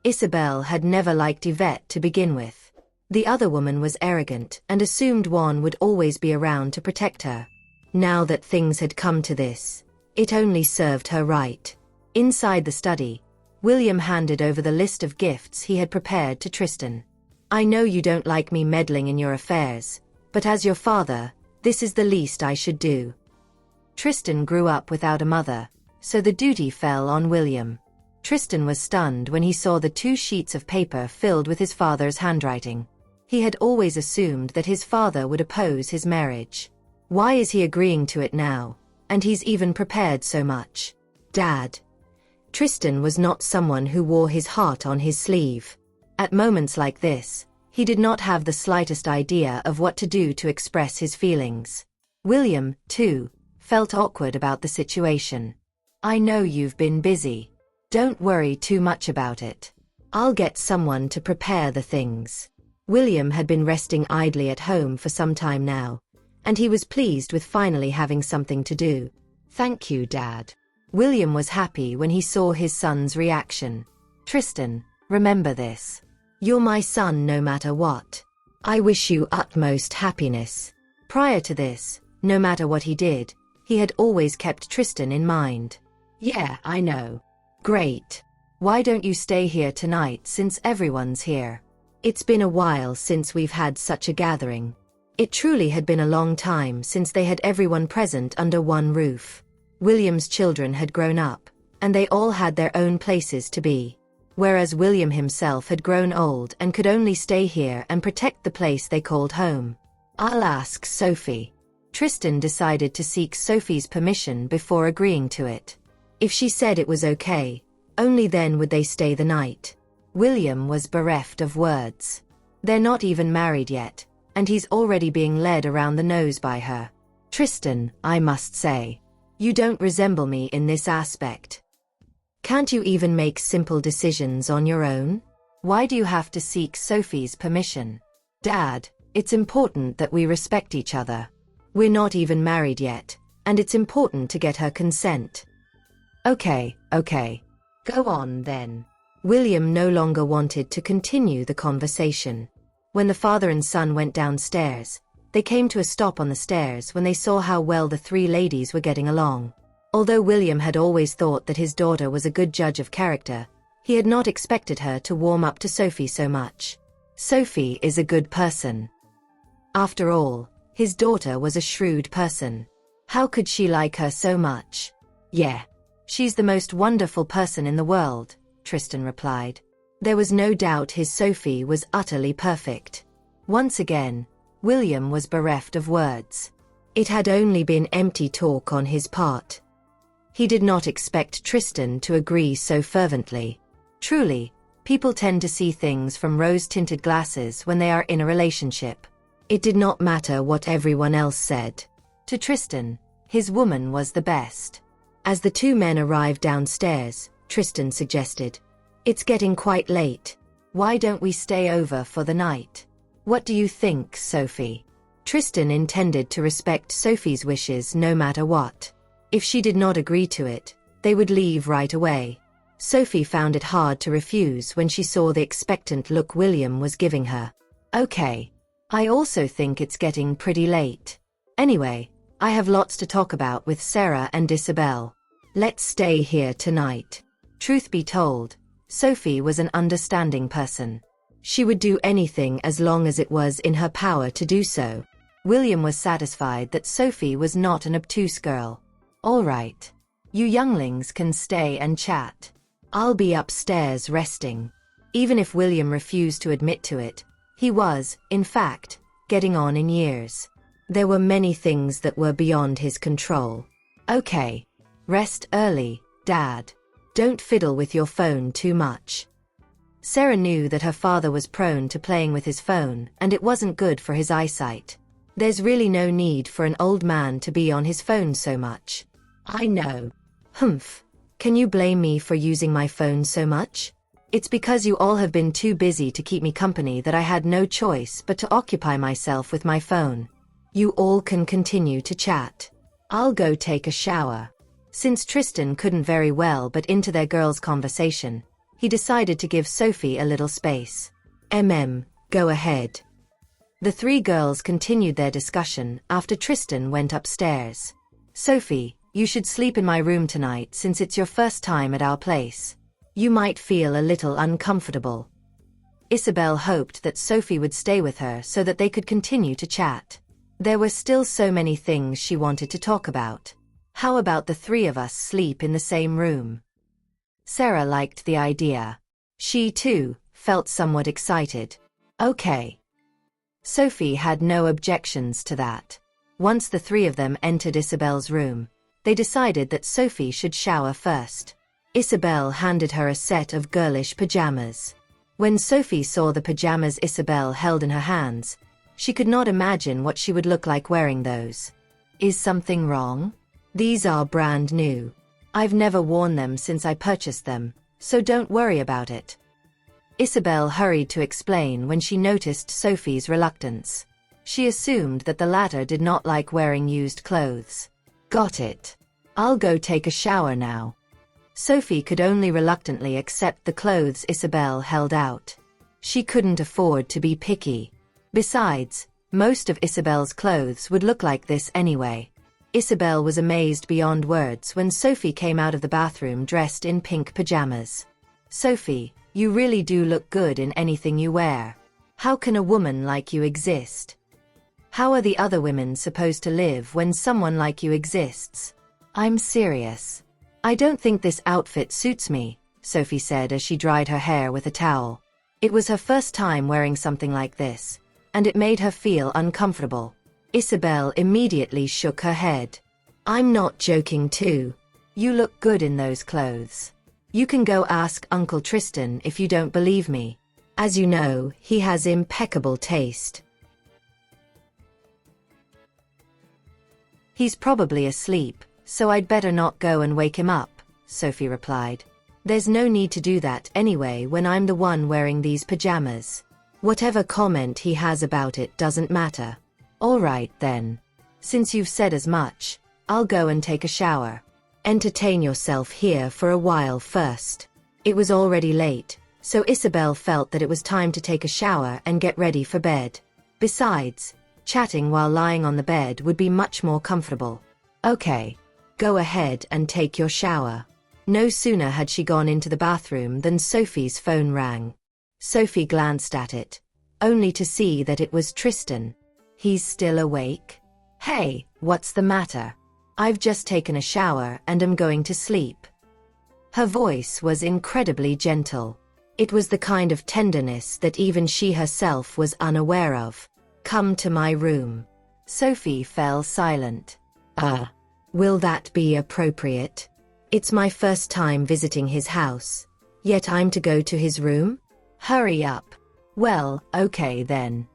Isabel had never liked Yvette to begin with. The other woman was arrogant and assumed Juan would always be around to protect her. Now that things had come to this, it only served her right. Inside the study, William handed over the list of gifts he had prepared to Tristan. I know you don't like me meddling in your affairs, but as your father, this is the least I should do. Tristan grew up without a mother, so the duty fell on William. Tristan was stunned when he saw the 2 sheets of paper filled with his father's handwriting. He had always assumed that his father would oppose his marriage. Why is he agreeing to it now? And he's even prepared so much. Dad. Tristan was not someone who wore his heart on his sleeve. At moments like this, he did not have the slightest idea of what to do to express his feelings. William, too, felt awkward about the situation. I know you've been busy. Don't worry too much about it. I'll get someone to prepare the things. William had been resting idly at home for some time now, and he was pleased with finally having something to do. Thank you, Dad. William was happy when he saw his son's reaction. Tristan, remember this. You're my son no matter what. I wish you utmost happiness. Prior to this, no matter what he did, he had always kept Tristan in mind. Yeah, I know. Great. Why don't you stay here tonight since everyone's here? It's been a while since we've had such a gathering. It truly had been a long time since they had everyone present under one roof. William's children had grown up, and they all had their own places to be. Whereas William himself had grown old and could only stay here and protect the place they called home. I'll ask Sophie. Tristan decided to seek Sophie's permission before agreeing to it. If she said it was okay, only then would they stay the night. William was bereft of words. They're not even married yet, and he's already being led around the nose by her. Tristan, I must say, you don't resemble me in this aspect. Can't you even make simple decisions on your own? Why do you have to seek Sophie's permission? Dad, it's important that we respect each other. We're not even married yet, and it's important to get her consent. Okay. Go on then. William no longer wanted to continue the conversation. When the father and son went downstairs, they came to a stop on the stairs when they saw how well the 3 ladies were getting along. Although William had always thought that his daughter was a good judge of character, he had not expected her to warm up to Sophie so much. Sophie is a good person. After all, his daughter was a shrewd person. How could she like her so much? Yeah. She's the most wonderful person in the world, Tristan replied. There was no doubt his Sophie was utterly perfect. Once again, William was bereft of words. It had only been empty talk on his part. He did not expect Tristan to agree so fervently. Truly, people tend to see things from rose-tinted glasses when they are in a relationship. It did not matter what everyone else said. To Tristan, his woman was the best. As the 2 men arrived downstairs, Tristan suggested, "It's getting quite late. Why don't we stay over for the night? What do you think, Sophie?" Tristan intended to respect Sophie's wishes no matter what. If she did not agree to it, they would leave right away. Sophie found it hard to refuse when she saw the expectant look William was giving her. Okay. I also think it's getting pretty late. Anyway, I have lots to talk about with Sarah and Isabel. Let's stay here tonight. Truth be told, Sophie was an understanding person. She would do anything as long as it was in her power to do so. William was satisfied that Sophie was not an obtuse girl. All right. You younglings can stay and chat. I'll be upstairs resting. Even if William refused to admit to it, he was, in fact, getting on in years. There were many things that were beyond his control. Okay. Rest early, Dad. Don't fiddle with your phone too much. Sarah knew that her father was prone to playing with his phone, and it wasn't good for his eyesight. There's really no need for an old man to be on his phone so much. I know. Humph. Can you blame me for using my phone so much? It's because you all have been too busy to keep me company that I had no choice but to occupy myself with my phone. You all can continue to chat. I'll go take a shower. Since Tristan couldn't very well but into their girls' conversation, he decided to give Sophie a little space. Go ahead. The 3 girls continued their discussion after Tristan went upstairs. Sophie, you should sleep in my room tonight since it's your first time at our place. You might feel a little uncomfortable. Isabel hoped that Sophie would stay with her so that they could continue to chat. There were still so many things she wanted to talk about. How about the three of us sleep in the same room? Sarah liked the idea. She, too, felt somewhat excited. Okay. Sophie had no objections to that. Once the three of them entered Isabel's room, they decided that Sophie should shower first. Isabel handed her a set of girlish pajamas. When Sophie saw the pajamas Isabel held in her hands, she could not imagine what she would look like wearing those. Is something wrong? These are brand new. I've never worn them since I purchased them, so don't worry about it. Isabel hurried to explain when she noticed Sophie's reluctance. She assumed that the latter did not like wearing used clothes. Got it. I'll go take a shower now. Sophie could only reluctantly accept the clothes Isabel held out. She couldn't afford to be picky. Besides, most of Isabel's clothes would look like this anyway. Isabel was amazed beyond words when Sophie came out of the bathroom dressed in pink pajamas. Sophie, you really do look good in anything you wear. How can a woman like you exist? How are the other women supposed to live when someone like you exists? I'm serious. I don't think this outfit suits me, Sophie said as she dried her hair with a towel. It was her first time wearing something like this, and it made her feel uncomfortable. Isabel immediately shook her head. I'm not joking too. You look good in those clothes. You can go ask Uncle Tristan if you don't believe me. As you know, he has impeccable taste. He's probably asleep, so I'd better not go and wake him up, Sophie replied. There's no need to do that anyway when I'm the one wearing these pajamas. Whatever comment he has about it doesn't matter. All right then. Since you've said as much, I'll go and take a shower. Entertain yourself here for a while first. It was already late, so Isabel felt that it was time to take a shower and get ready for bed. Besides, chatting while lying on the bed would be much more comfortable. Okay. Go ahead and take your shower. No sooner had she gone into the bathroom than Sophie's phone rang. Sophie glanced at it, only to see that it was Tristan. He's still awake? Hey, what's the matter? I've just taken a shower and am going to sleep. Her voice was incredibly gentle. It was the kind of tenderness that even she herself was unaware of. Come to my room. Sophie fell silent. Will that be appropriate? It's my first time visiting his house, yet I'm to go to his room? Hurry up. Well, okay then.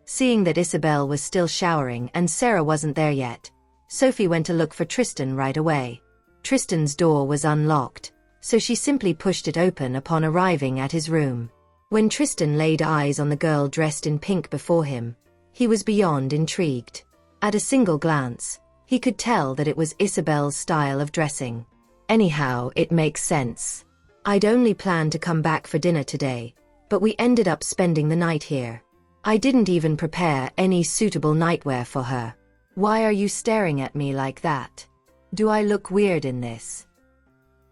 Seeing that Isabel was still showering and Sarah wasn't there yet, Sophie went to look for Tristan right away. Tristan's door was unlocked, so she simply pushed it open upon arriving at his room. When Tristan laid eyes on the girl dressed in pink before him, he was beyond intrigued. At a single glance, he could tell that it was Isabel's style of dressing. Anyhow, it makes sense. I'd only planned to come back for dinner today, but we ended up spending the night here. I didn't even prepare any suitable nightwear for her. Why are you staring at me like that? Do I look weird in this?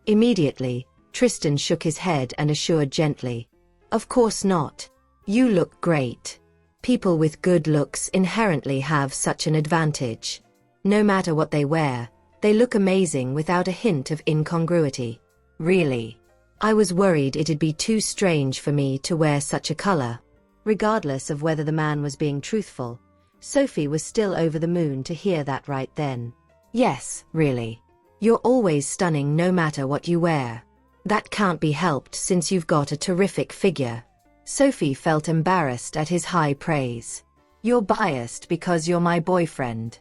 Immediately, Tristan shook his head and assured gently, Of course not. You look great. People with good looks inherently have such an advantage. No matter what they wear, they look amazing without a hint of incongruity. Really? I was worried it'd be too strange for me to wear such a color. Regardless of whether the man was being truthful, Sophie was still over the moon to hear that right then. Yes, really. You're always stunning no matter what you wear. That can't be helped since you've got a terrific figure. Sophie felt embarrassed at his high praise. You're biased because you're my boyfriend.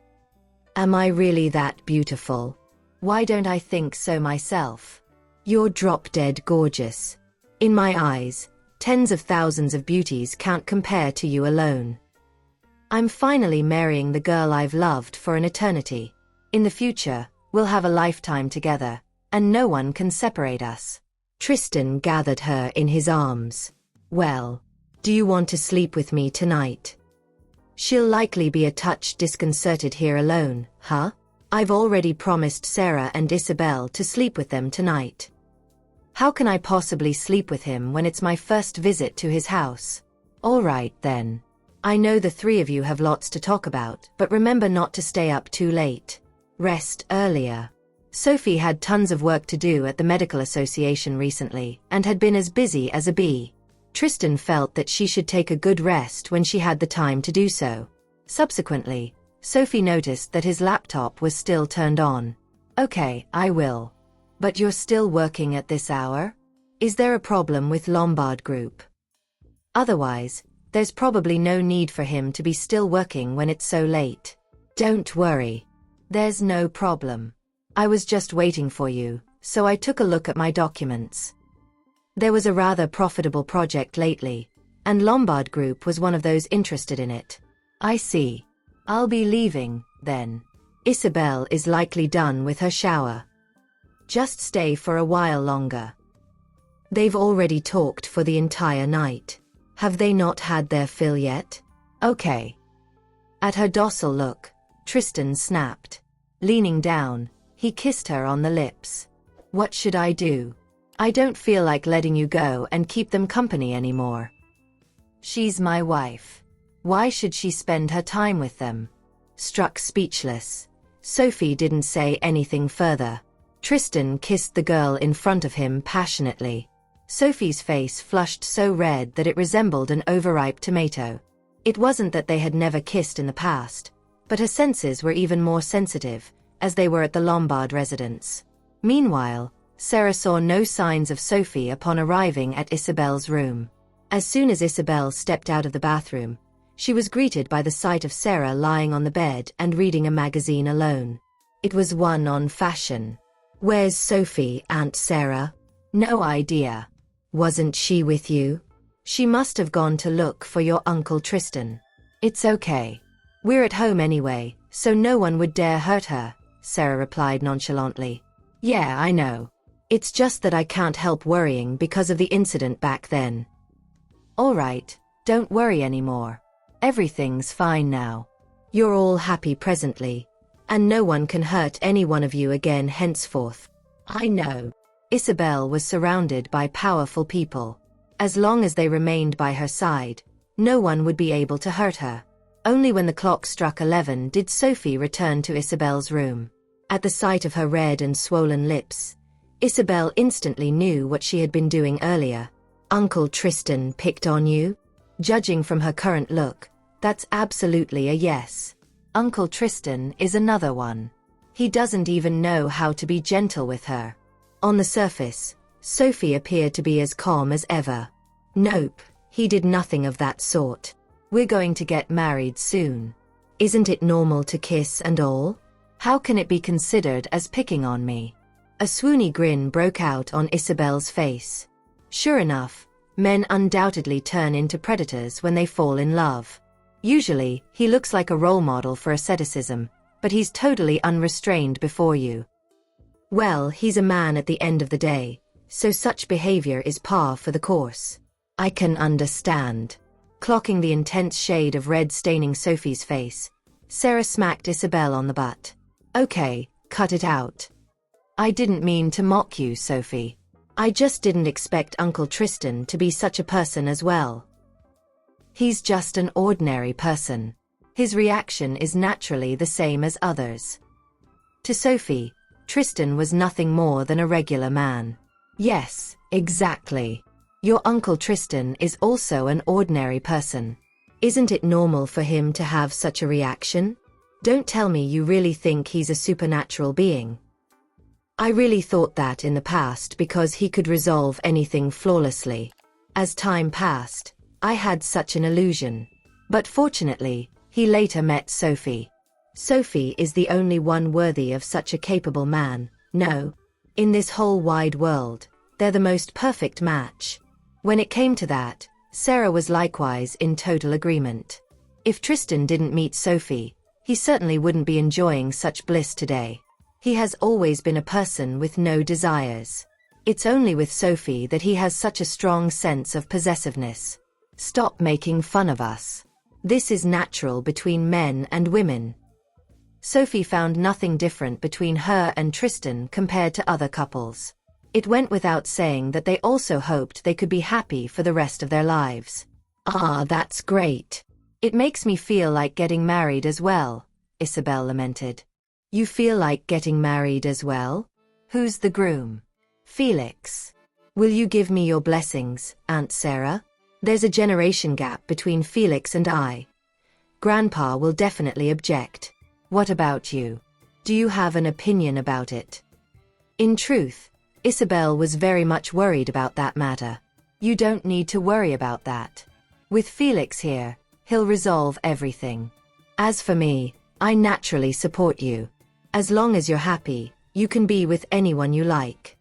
Am I really that beautiful? Why don't I think so myself? You're drop-dead gorgeous. In my eyes, tens of thousands of beauties can't compare to you alone. I'm finally marrying the girl I've loved for an eternity. In the future, we'll have a lifetime together, and no one can separate us. Tristan gathered her in his arms. Well, do you want to sleep with me tonight? She'll likely be a touch disconcerted here alone, huh? I've already promised Sarah and Isabel to sleep with them tonight. How can I possibly sleep with him when it's my first visit to his house? All right, then. I know the three of you have lots to talk about, but remember not to stay up too late. Rest earlier. Sophie had tons of work to do at the medical association recently and had been as busy as a bee. Tristan felt that she should take a good rest when she had the time to do so. Subsequently, Sophie noticed that his laptop was still turned on. Okay, I will. But you're still working at this hour? Is there a problem with Lombard Group? Otherwise, there's probably no need for him to be still working when it's so late. Don't worry. There's no problem. I was just waiting for you, so I took a look at my documents. There was a rather profitable project lately, and Lombard Group was one of those interested in it. I see. I'll be leaving, then. Isabel is likely done with her shower. Just stay for a while longer. They've already talked for the entire night. Have they not had their fill yet? Okay. At her docile look, Tristan snapped. Leaning down, he kissed her on the lips. What should I do? I don't feel like letting you go and keep them company anymore. She's my wife. Why should she spend her time with them? Struck speechless, Sophie didn't say anything further. Tristan kissed the girl in front of him passionately. Sophie's face flushed so red that it resembled an overripe tomato. It wasn't that they had never kissed in the past, but her senses were even more sensitive, as they were at the Lombard residence. Meanwhile, Sarah saw no signs of Sophie upon arriving at Isabel's room. As soon as Isabel stepped out of the bathroom, she was greeted by the sight of Sarah lying on the bed and reading a magazine alone. It was one on fashion. Where's Sophie, Aunt Sarah? No idea. Wasn't she with you? She must have gone to look for your Uncle Tristan. It's okay. We're at home anyway, so no one would dare hurt her, Sarah replied nonchalantly. Yeah, I know. It's just that I can't help worrying because of the incident back then. All right, don't worry anymore. Everything's fine now. You're all happy presently, and no one can hurt any one of you again henceforth. I know. Isabel was surrounded by powerful people. As long as they remained by her side, no one would be able to hurt her. Only when the clock struck 11 did Sophie return to Isabel's room. At the sight of her red and swollen lips, Isabel instantly knew what she had been doing earlier. Uncle Tristan picked on you? Judging from her current look, that's absolutely a yes. Uncle Tristan is another one. He doesn't even know how to be gentle with her. On the surface, Sophie appeared to be as calm as ever. Nope, he did nothing of that sort. We're going to get married soon. Isn't it normal to kiss and all? How can it be considered as picking on me? A swoony grin broke out on Isabel's face. Sure enough, men undoubtedly turn into predators when they fall in love. Usually, he looks like a role model for asceticism, but he's totally unrestrained before you. Well, he's a man at the end of the day, so such behavior is par for the course. I can understand. Clocking the intense shade of red staining Sophie's face, Sarah smacked Isabel on the butt. Okay, cut it out. I didn't mean to mock you, Sophie. I just didn't expect Uncle Tristan to be such a person as well. He's just an ordinary person. His reaction is naturally the same as others. To Sophie, Tristan was nothing more than a regular man. Yes, exactly. Your Uncle Tristan is also an ordinary person. Isn't it normal for him to have such a reaction? Don't tell me you really think he's a supernatural being. I really thought that in the past because he could resolve anything flawlessly. As time passed, I had such an illusion. But fortunately, he later met Sophie. Sophie is the only one worthy of such a capable man. No. In this whole wide world, they're the most perfect match. When it came to that, Sarah was likewise in total agreement. If Tristan didn't meet Sophie, he certainly wouldn't be enjoying such bliss today. He has always been a person with no desires. It's only with Sophie that he has such a strong sense of possessiveness. Stop making fun of us. This is natural between men and women. Sophie found nothing different between her and Tristan compared to other couples. It went without saying that they also hoped they could be happy for the rest of their lives. "Ah, that's great. It makes me feel like getting married as well," Isabel lamented. "You feel like getting married as well? Who's the groom?" "Felix. Will you give me your blessings, Aunt Sarah? There's a generation gap between Felix and I. Grandpa will definitely object. What about you? Do you have an opinion about it?" In truth, Isabel was very much worried about that matter. "You don't need to worry about that. With Felix here, he'll resolve everything. As for me, I naturally support you. As long as you're happy, you can be with anyone you like."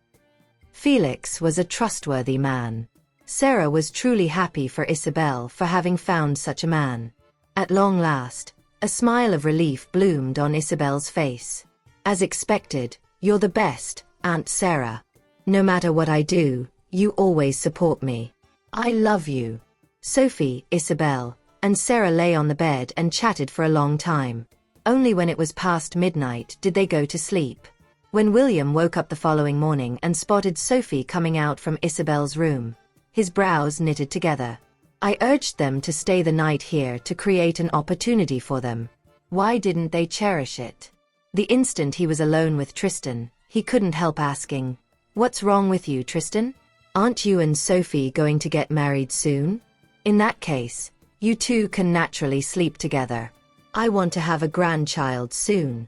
Felix was a trustworthy man. Sarah was truly happy for Isabel for having found such a man. At long last, a smile of relief bloomed on Isabel's face. "As expected, you're the best, Aunt Sarah. No matter what I do, you always support me. I love you." Sophie, Isabel, and Sarah lay on the bed and chatted for a long time. Only when it was past midnight did they go to sleep. When William woke up the following morning and spotted Sophie coming out from Isabel's room, his brows knitted together. "I urged them to stay the night here to create an opportunity for them. Why didn't they cherish it?" The instant he was alone with Tristan, he couldn't help asking, "What's wrong with you, Tristan? Aren't you and Sophie going to get married soon? In that case, you two can naturally sleep together. I want to have a grandchild soon."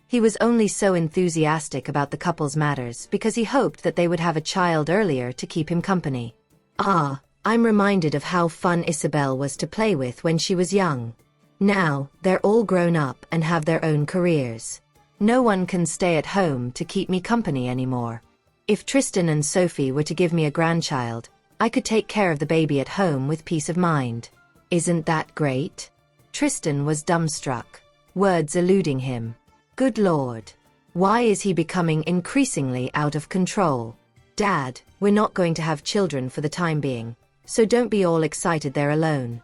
He was only so enthusiastic about the couple's matters because he hoped that they would have a child earlier to keep him company. "Ah, I'm reminded of how fun Isabel was to play with when she was young. Now, they're all grown up and have their own careers. No one can stay at home to keep me company anymore. If Tristan and Sophie were to give me a grandchild, I could take care of the baby at home with peace of mind. Isn't that great?" Tristan was dumbstruck, words eluding him. Good Lord. Why is he becoming increasingly out of control? "Dad, we're not going to have children for the time being, so don't be all excited they're alone."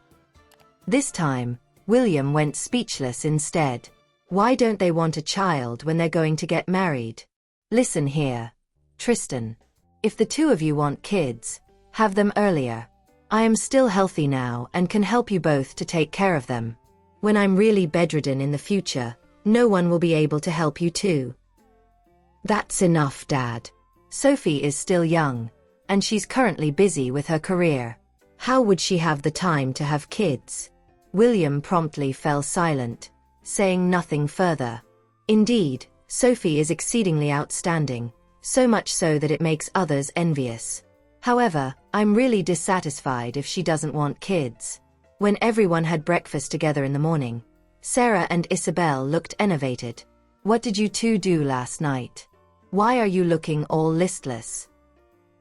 This time, William went speechless instead. Why don't they want a child when they're going to get married? "Listen here, Tristan. If the two of you want kids, have them earlier. I am still healthy now and can help you both to take care of them. When I'm really bedridden in the future, no one will be able to help you too." "That's enough, Dad. Sophie is still young, and she's currently busy with her career. How would she have the time to have kids?" William promptly fell silent, saying nothing further. Indeed, Sophie is exceedingly outstanding, so much so that it makes others envious. However, I'm really dissatisfied if she doesn't want kids. When everyone had breakfast together in the morning, Sarah and Isabel looked enervated. "What did you two do last night? Why are you looking all listless?"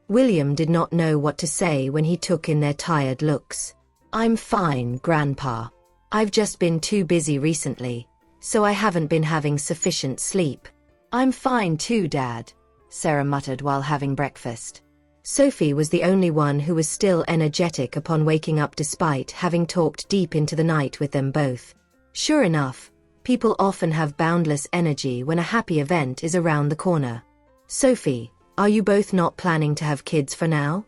William did not know what to say when he took in their tired looks. "I'm fine, Grandpa. I've just been too busy recently, so I haven't been having sufficient sleep." "I'm fine too, Dad," Sarah muttered while having breakfast. Sophie was the only one who was still energetic upon waking up despite having talked deep into the night with them both. Sure enough, people often have boundless energy when a happy event is around the corner. "Sophie, are you both not planning to have kids for now?"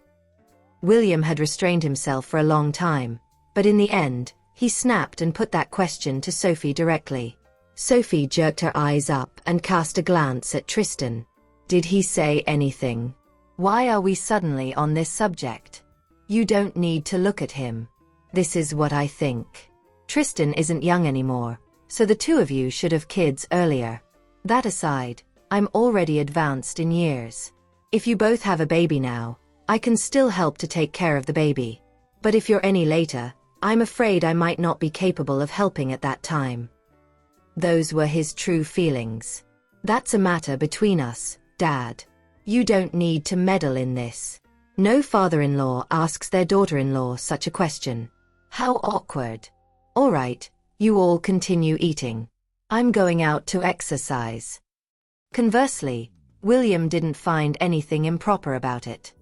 William had restrained himself for a long time, but in the end, he snapped and put that question to Sophie directly. Sophie jerked her eyes up and cast a glance at Tristan. "Did he say anything? Why are we suddenly on this subject? You don't need to look at him. This is what I think. Tristan isn't young anymore, so the two of you should have kids earlier. That aside, I'm already advanced in years. If you both have a baby now, I can still help to take care of the baby. But if you're any later, I'm afraid I might not be capable of helping at that time." Those were his true feelings. "That's a matter between us, Dad. You don't need to meddle in this. No father-in-law asks their daughter-in-law such a question. How awkward. All right, you all continue eating. I'm going out to exercise." Conversely, William didn't find anything improper about it.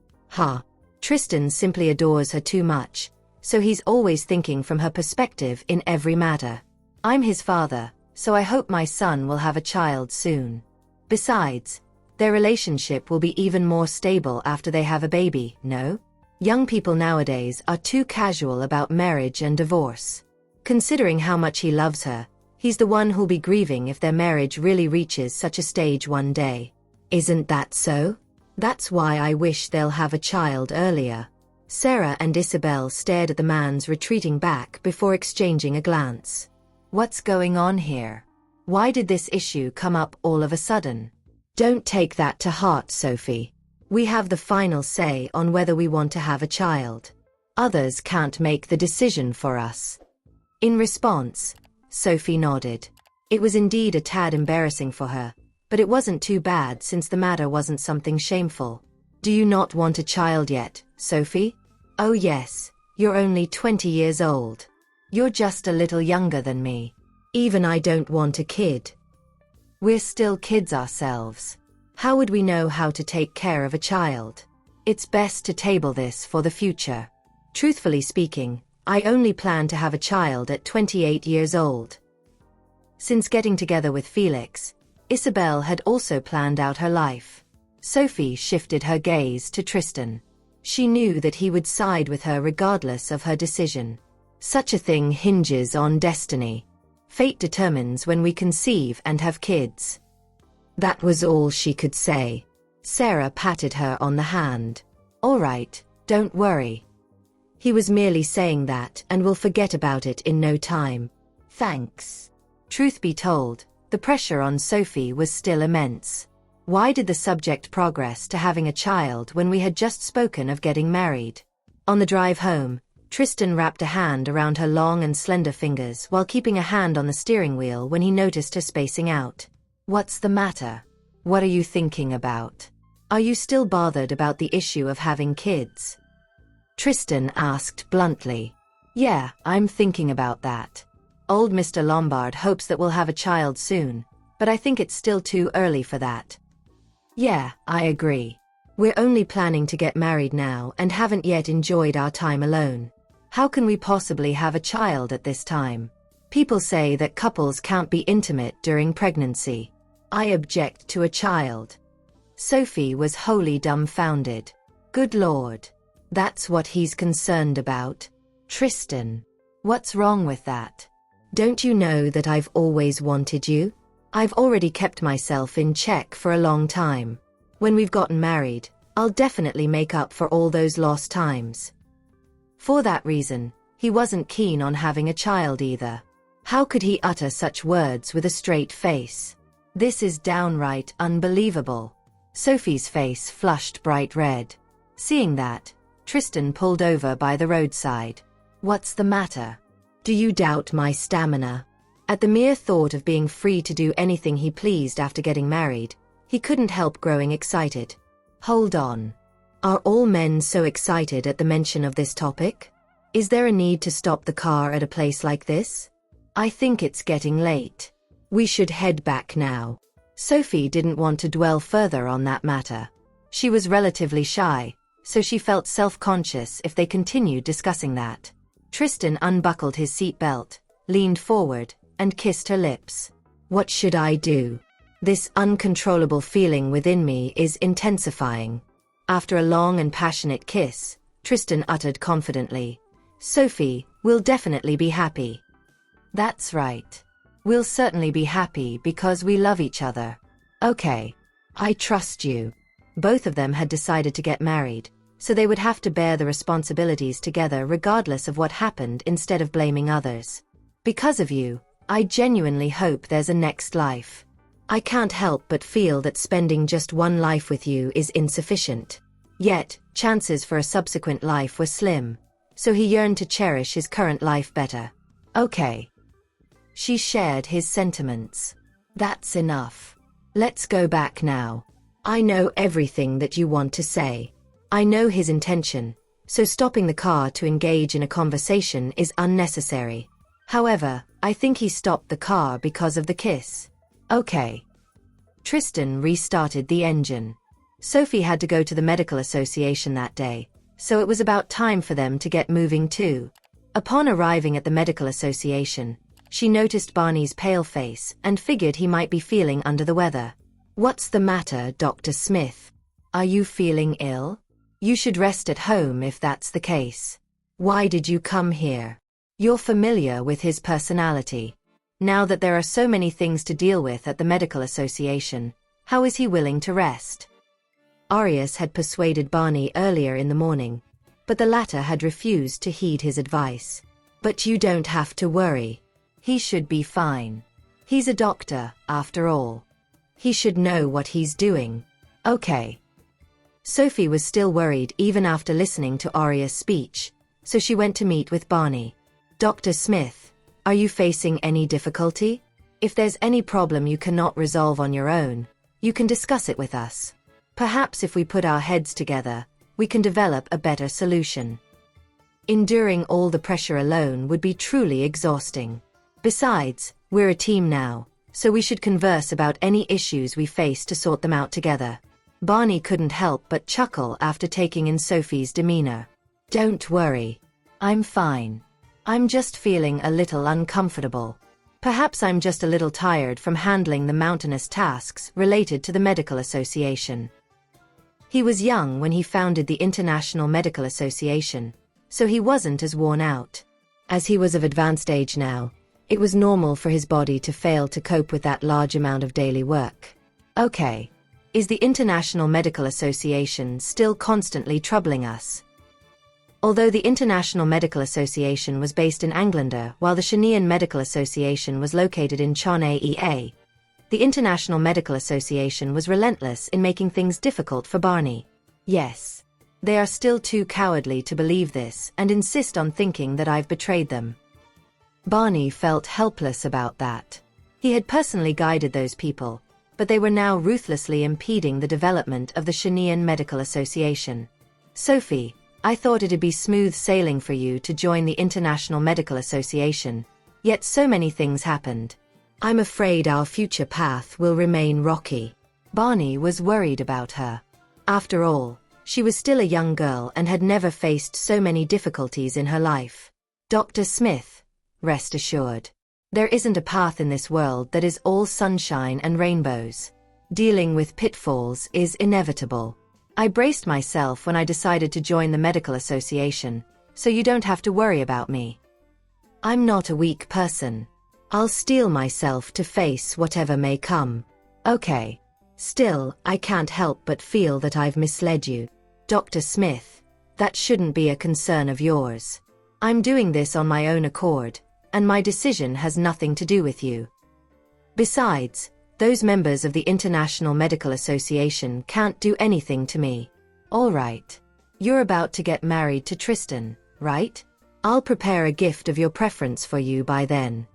Tristan simply adores her too much, so he's always thinking from her perspective in every matter. I'm his father, so I hope my son will have a child soon. Besides, Their relationship will be even more stable after they have a baby, no? Young people nowadays are too casual about marriage and divorce. Considering how much he loves her, he's the one who'll be grieving if their marriage really reaches such a stage one day. Isn't that so? That's why I wish they'll have a child earlier. Sarah and Isabel stared at the man's retreating back before exchanging a glance. What's going on here? Why did this issue come up all of a sudden? Don't take that to heart, Sophie. We have the final say on whether we want to have a child. Others can't make the decision for us. In response, Sophie nodded. It was indeed a tad embarrassing for her, but it wasn't too bad since the matter wasn't something shameful. Do you not want a child yet, Sophie? Oh yes, you're only 20 years old. You're just a little younger than me. Even I don't want a kid. We're still kids ourselves. How would we know how to take care of a child? It's best to table this for the future. Truthfully speaking, I only plan to have a child at 28 years old. Since getting together with Felix, Isabel had also planned out her life. Sophie shifted her gaze to Tristan. She knew that he would side with her regardless of her decision. Such a thing hinges on destiny. Fate determines when we conceive and have kids. That was all she could say. Sarah patted her on the hand. All right, don't worry. He was merely saying that and will forget about it in no time. Thanks. Truth be told, the pressure on Sophie was still immense. Why did the subject progress to having a child when we had just spoken of getting married? On the drive home, Tristan wrapped a hand around her long and slender fingers while keeping a hand on the steering wheel when he noticed her spacing out. What's the matter? What are you thinking about? Are you still bothered about the issue of having kids? Tristan asked bluntly. Yeah, I'm thinking about that. Old Mr. Lombard hopes that we'll have a child soon, but I think it's still too early for that. Yeah, I agree. We're only planning to get married now and haven't yet enjoyed our time alone. How can we possibly have a child at this time? People say that couples can't be intimate during pregnancy. I object to a child. Sophie was wholly dumbfounded. Good Lord. That's what he's concerned about? Tristan. What's wrong with that? Don't you know that I've always wanted you? I've already kept myself in check for a long time. When we've gotten married, I'll definitely make up for all those lost times. For that reason, he wasn't keen on having a child either. How could he utter such words with a straight face? This is downright unbelievable. Sophie's face flushed bright red. Seeing that, Tristan pulled over by the roadside. What's the matter? Do you doubt my stamina? At the mere thought of being free to do anything he pleased after getting married, he couldn't help growing excited. Hold on. Are all men so excited at the mention of this topic? Is there a need to stop the car at a place like this? I think it's getting late. We should head back now. Sophie didn't want to dwell further on that matter. She was relatively shy, so she felt self-conscious if they continued discussing that. Tristan unbuckled his seatbelt, leaned forward, and kissed her lips. What should I do? This uncontrollable feeling within me is intensifying. After a long and passionate kiss, Tristan uttered confidently, Sophie, we'll definitely be happy. That's right. We'll certainly be happy because we love each other. Okay. I trust you. Both of them had decided to get married, so they would have to bear the responsibilities together regardless of what happened instead of blaming others. Because of you, I genuinely hope there's a next life. I can't help but feel that spending just one life with you is insufficient. Yet, chances for a subsequent life were slim, so he yearned to cherish his current life better. Okay. She shared his sentiments. That's enough. Let's go back now. I know everything that you want to say. I know his intention, so stopping the car to engage in a conversation is unnecessary. However, I think he stopped the car because of the kiss. Okay. Tristan restarted the engine. Sophie had to go to the medical association that day, so it was about time for them to get moving too. Upon arriving at the medical association, she noticed Barney's pale face and figured he might be feeling under the weather. What's the matter, Dr. Smith? Are you feeling ill? You should rest at home if that's the case. Why did you come here? You're familiar with his personality. Now that there are so many things to deal with at the medical association, how is he willing to rest? Arius had persuaded Barney earlier in the morning, but the latter had refused to heed his advice. But you don't have to worry. He should be fine. He's a doctor, after all. He should know what he's doing. Okay. Sophie was still worried even after listening to Arius' speech, so she went to meet with Barney. Dr. Smith, are you facing any difficulty? If there's any problem you cannot resolve on your own, you can discuss it with us. Perhaps if we put our heads together, we can develop a better solution. Enduring all the pressure alone would be truly exhausting. Besides, we're a team now, so we should converse about any issues we face to sort them out together. Barney couldn't help but chuckle after taking in Sophie's demeanor. Don't worry. I'm fine. I'm just feeling a little uncomfortable. Perhaps I'm just a little tired from handling the mountainous tasks related to the medical association. He was young when he founded the International Medical Association, so he wasn't as worn out. As he was of advanced age now, it was normal for his body to fail to cope with that large amount of daily work. Okay. Is the International Medical Association still constantly troubling us? Although the International Medical Association was based in Englander while the Chilean Medical Association was located in China, the International Medical Association was relentless in making things difficult for Barney. Yes. They are still too cowardly to believe this and insist on thinking that I've betrayed them. Barney felt helpless about that. He had personally guided those people, but they were now ruthlessly impeding the development of the Chilean Medical Association. Sophie, I thought it'd be smooth sailing for you to join the International Medical Association, yet so many things happened. I'm afraid our future path will remain rocky. Barney was worried about her. After all, she was still a young girl and had never faced so many difficulties in her life. Dr. Smith, rest assured. There isn't a path in this world that is all sunshine and rainbows. Dealing with pitfalls is inevitable. I braced myself when I decided to join the medical association, so you don't have to worry about me. I'm not a weak person. I'll steel myself to face whatever may come. Okay. Still, I can't help but feel that I've misled you. Dr. Smith, that shouldn't be a concern of yours. I'm doing this on my own accord, and my decision has nothing to do with you. Besides, those members of the International Medical Association can't do anything to me. All right. You're about to get married to Tristan, right? I'll prepare a gift of your preference for you by then.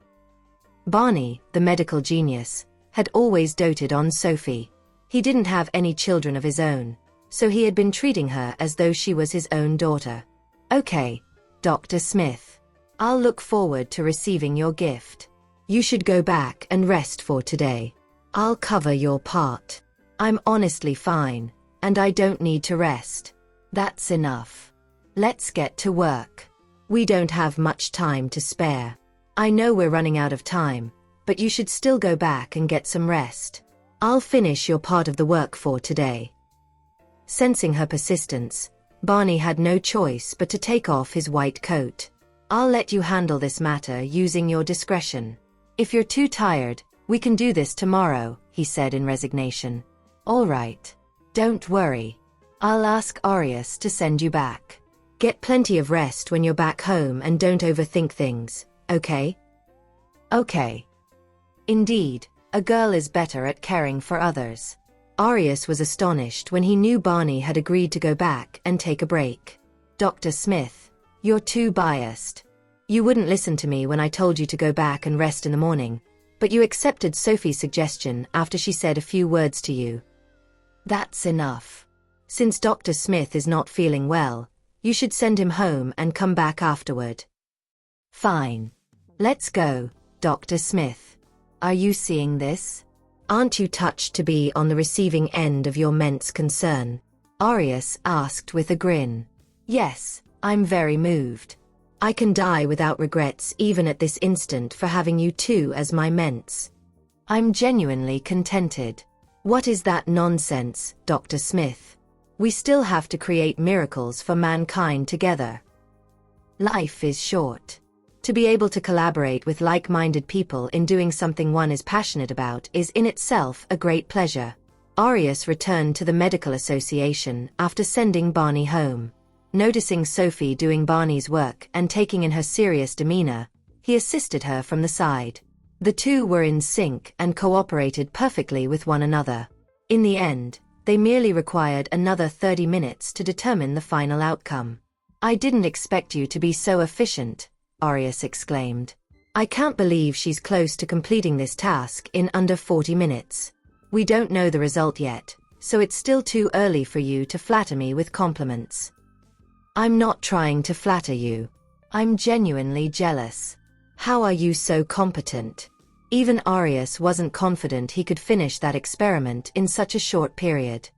Barney, the medical genius, had always doted on Sophie. He didn't have any children of his own, so he had been treating her as though she was his own daughter. Okay, Dr. Smith. I'll look forward to receiving your gift. You should go back and rest for today. I'll cover your part. I'm honestly fine, and I don't need to rest. That's enough. Let's get to work. We don't have much time to spare. I know we're running out of time, but you should still go back and get some rest. I'll finish your part of the work for today. Sensing her persistence, Barney had no choice but to take off his white coat. I'll let you handle this matter using your discretion. If you're too tired, we can do this tomorrow, he said in resignation. All right. Don't worry. I'll ask Arius to send you back. Get plenty of rest when you're back home and don't overthink things, okay? Okay. Indeed, a girl is better at caring for others. Arius was astonished when he knew Barney had agreed to go back and take a break. Dr. Smith, you're too biased. You wouldn't listen to me when I told you to go back and rest in the morning, but you accepted Sophie's suggestion after she said a few words to you. That's enough. Since Dr. Smith is not feeling well, you should send him home and come back afterward. Fine. Let's go, Dr. Smith. Are you seeing this? Aren't you touched to be on the receiving end of your men's concern? Arius asked with a grin. Yes, I'm very moved. I can die without regrets even at this instant for having you two as my ments. I'm genuinely contented. What is that nonsense, Dr. Smith? We still have to create miracles for mankind together. Life is short. To be able to collaborate with like-minded people in doing something one is passionate about is in itself a great pleasure. Arius returned to the medical association after sending Barney home. Noticing Sophie doing Barney's work and taking in her serious demeanor, he assisted her from the side. The two were in sync and cooperated perfectly with one another. In the end, they merely required another 30 minutes to determine the final outcome. "I didn't expect you to be so efficient," Arius exclaimed. "I can't believe she's close to completing this task in under 40 minutes. We don't know the result yet, so it's still too early for you to flatter me with compliments." "I'm not trying to flatter you. I'm genuinely jealous. How are you so competent?" Even Arius wasn't confident he could finish that experiment in such a short period.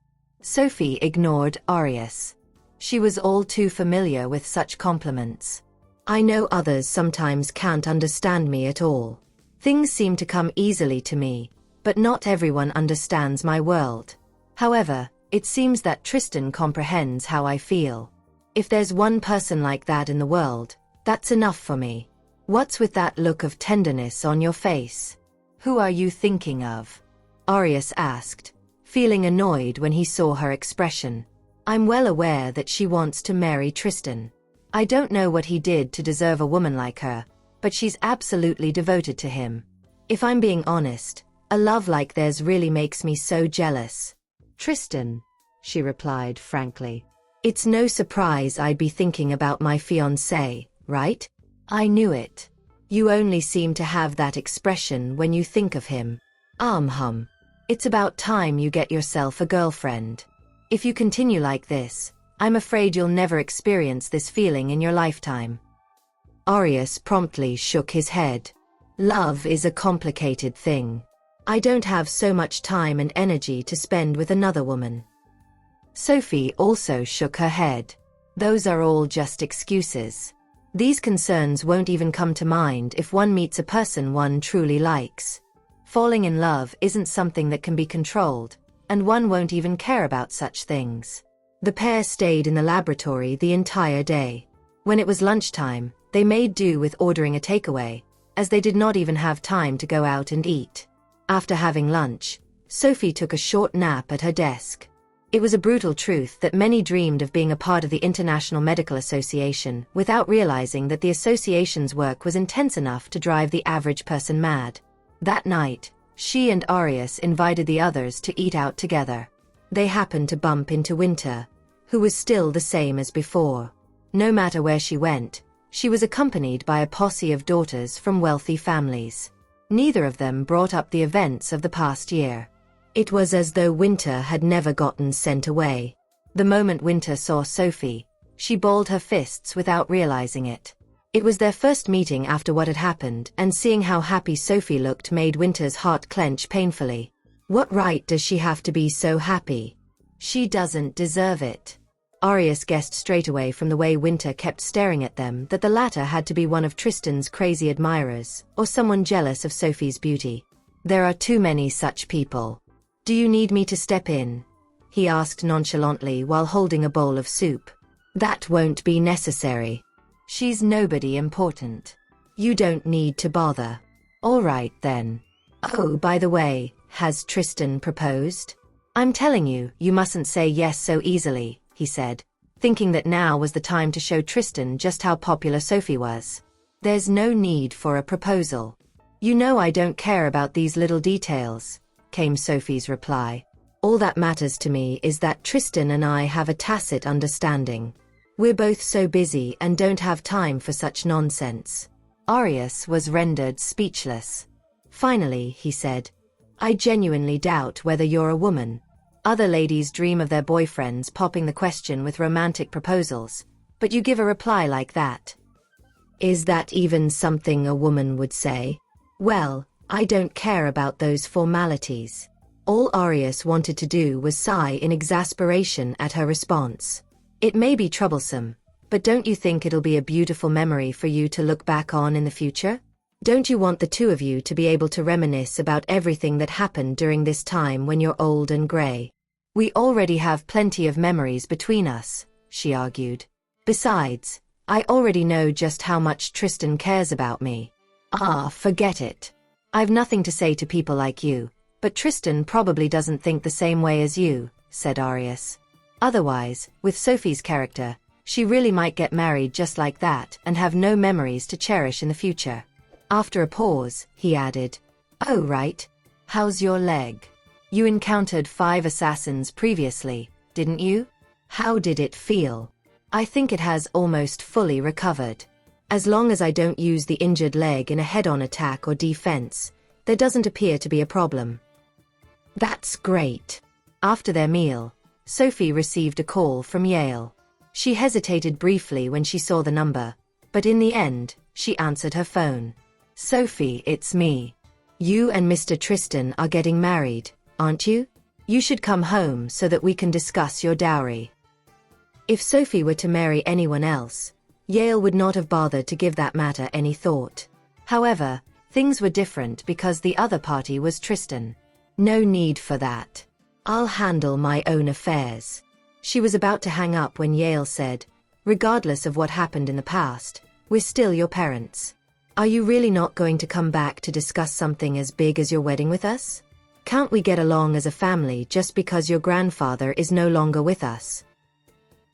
Sophie ignored Arius. She was all too familiar with such compliments. "I know others sometimes can't understand me at all. Things seem to come easily to me, but not everyone understands my world. However, it seems that Tristan comprehends how I feel. If there's one person like that in the world, that's enough for me. What's with that look of tenderness on your face? Who are you thinking of?" Arius asked, feeling annoyed when he saw her expression. "I'm well aware that she wants to marry Tristan. I don't know what he did to deserve a woman like her, but she's absolutely devoted to him. If I'm being honest, a love like theirs really makes me so jealous." "Tristan," she replied frankly. "It's no surprise I'd be thinking about my fiancé, right? I knew it. You only seem to have that expression when you think of him. It's about time you get yourself a girlfriend. If you continue like this, I'm afraid you'll never experience this feeling in your lifetime." Arius promptly shook his head. "Love is a complicated thing. I don't have so much time and energy to spend with another woman." Sophie also shook her head. "Those are all just excuses. These concerns won't even come to mind if one meets a person one truly likes. Falling in love isn't something that can be controlled, and one won't even care about such things." The pair stayed in the laboratory the entire day. When it was lunchtime, they made do with ordering a takeaway, as they did not even have time to go out and eat. After having lunch, Sophie took a short nap at her desk. It was a brutal truth that many dreamed of being a part of the International Medical Association without realizing that the association's work was intense enough to drive the average person mad. That night, she and Arius invited the others to eat out together. They happened to bump into Winter, who was still the same as before. No matter where she went, she was accompanied by a posse of daughters from wealthy families. Neither of them brought up the events of the past year. It was as though Winter had never gotten sent away. The moment Winter saw Sophie, she balled her fists without realizing it. It was their first meeting after what had happened, and seeing how happy Sophie looked made Winter's heart clench painfully. What right does she have to be so happy? She doesn't deserve it. Arius guessed straight away from the way Winter kept staring at them that the latter had to be one of Tristan's crazy admirers, or someone jealous of Sophie's beauty. There are too many such people. "Do you need me to step in?" he asked nonchalantly while holding a bowl of soup. "That won't be necessary. She's nobody important. You don't need to bother." "All right then. Oh, by the way, has Tristan proposed?" "I'm telling you, you mustn't say yes so easily," he said, thinking that now was the time to show Tristan just how popular Sophie was. "There's no need for a proposal. You know I don't care about these little details," came Sophie's reply. "All that matters to me is that Tristan and I have a tacit understanding. We're both so busy and don't have time for such nonsense." Arius was rendered speechless. Finally, he said, "I genuinely doubt whether you're a woman. Other ladies dream of their boyfriends popping the question with romantic proposals, but you give a reply like that. Is that even something a woman would say?" "Well, I don't care about those formalities." All Arius wanted to do was sigh in exasperation at her response. "It may be troublesome, but don't you think it'll be a beautiful memory for you to look back on in the future?" Don't you want the two of you to be able to reminisce about everything that happened during this time when you're old and gray? We already have plenty of memories between us, she argued. Besides, I already know just how much Tristan cares about me. Ah, forget it. I've nothing to say to people like you, but Tristan probably doesn't think the same way as you, said Arius. Otherwise, with Sophie's character, she really might get married just like that and have no memories to cherish in the future. After a pause, he added, "Oh right. How's your leg? You encountered 5 assassins previously, didn't you? How did it feel?" "I think it has almost fully recovered. As long as I don't use the injured leg in a head-on attack or defense, there doesn't appear to be a problem." "That's great." After their meal, Sophie received a call from Yale. She hesitated briefly when she saw the number, but in the end, she answered her phone. "Sophie, it's me. You and Mr. Tristan are getting married, aren't you? You should come home so that we can discuss your dowry." If Sophie were to marry anyone else, Yale would not have bothered to give that matter any thought. However, things were different because the other party was Tristan. "No need for that. I'll handle my own affairs." She was about to hang up when Yale said, "Regardless of what happened in the past, we're still your parents. Are you really not going to come back to discuss something as big as your wedding with us? Can't we get along as a family just because your grandfather is no longer with us?"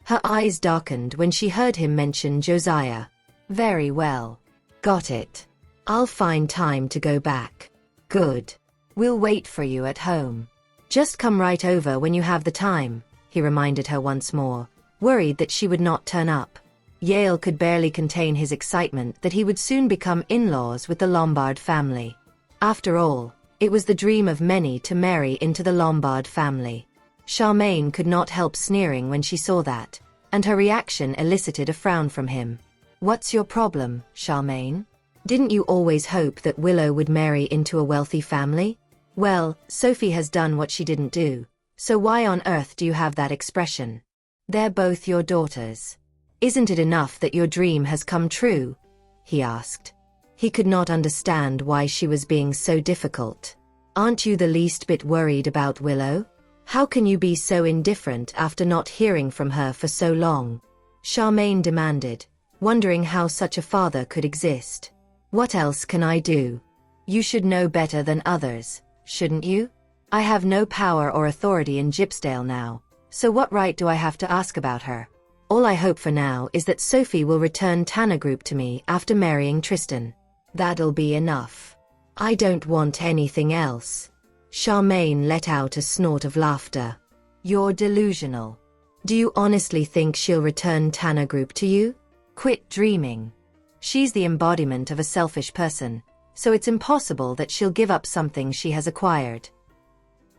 Her eyes darkened when she heard him mention Josiah. "Very well. Got it. I'll find time to go back." "Good. We'll wait for you at home. Just come right over when you have the time," he reminded her once more, worried that she would not turn up. Yale could barely contain his excitement that he would soon become in-laws with the Lombard family. After all, it was the dream of many to marry into the Lombard family. Charmaine could not help sneering when she saw that, and her reaction elicited a frown from him. "What's your problem, Charmaine? Didn't you always hope that Willow would marry into a wealthy family?" "Well, Sophie has done what she didn't do, so why on earth do you have that expression? They're both your daughters. Isn't it enough that your dream has come true?" he asked. He could not understand why she was being so difficult. "Aren't you the least bit worried about Willow? How can you be so indifferent after not hearing from her for so long?" Charmaine demanded, wondering how such a father could exist. "What else can I do? You should know better than others, shouldn't you? I have no power or authority in Gypsdale now, so what right do I have to ask about her? All I hope for now is that Sophie will return Tanner Group to me after marrying Tristan. That'll be enough. I don't want anything else." Charmaine let out a snort of laughter. "You're delusional. Do you honestly think she'll return Tanner Group to you? Quit dreaming. She's the embodiment of a selfish person, so it's impossible that she'll give up something she has acquired.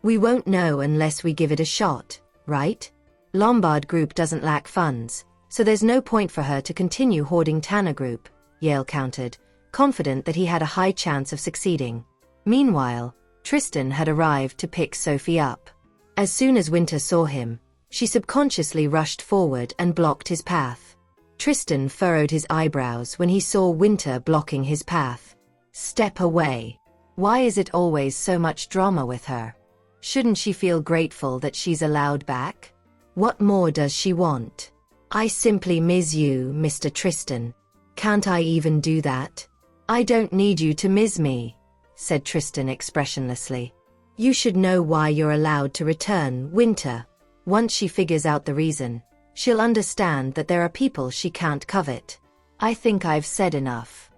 We won't know unless we give it a shot, right? Lombard Group doesn't lack funds, so there's no point for her to continue hoarding Tanner Group," Yale countered, confident that he had a high chance of succeeding. Meanwhile, Tristan had arrived to pick Sophie up. As soon as Winter saw him, she subconsciously rushed forward and blocked his path. Tristan furrowed his eyebrows when he saw Winter blocking his path. "Step away. Why is it always so much drama with her? Shouldn't she feel grateful that she's allowed back? What more does she want? I simply miss you, Mr. Tristan. Can't I even do that?" "I don't need you to miss me," said Tristan expressionlessly. "You should know why you're allowed to return, Winter. Once she figures out the reason, she'll understand that there are people she can't covet. I think I've said enough."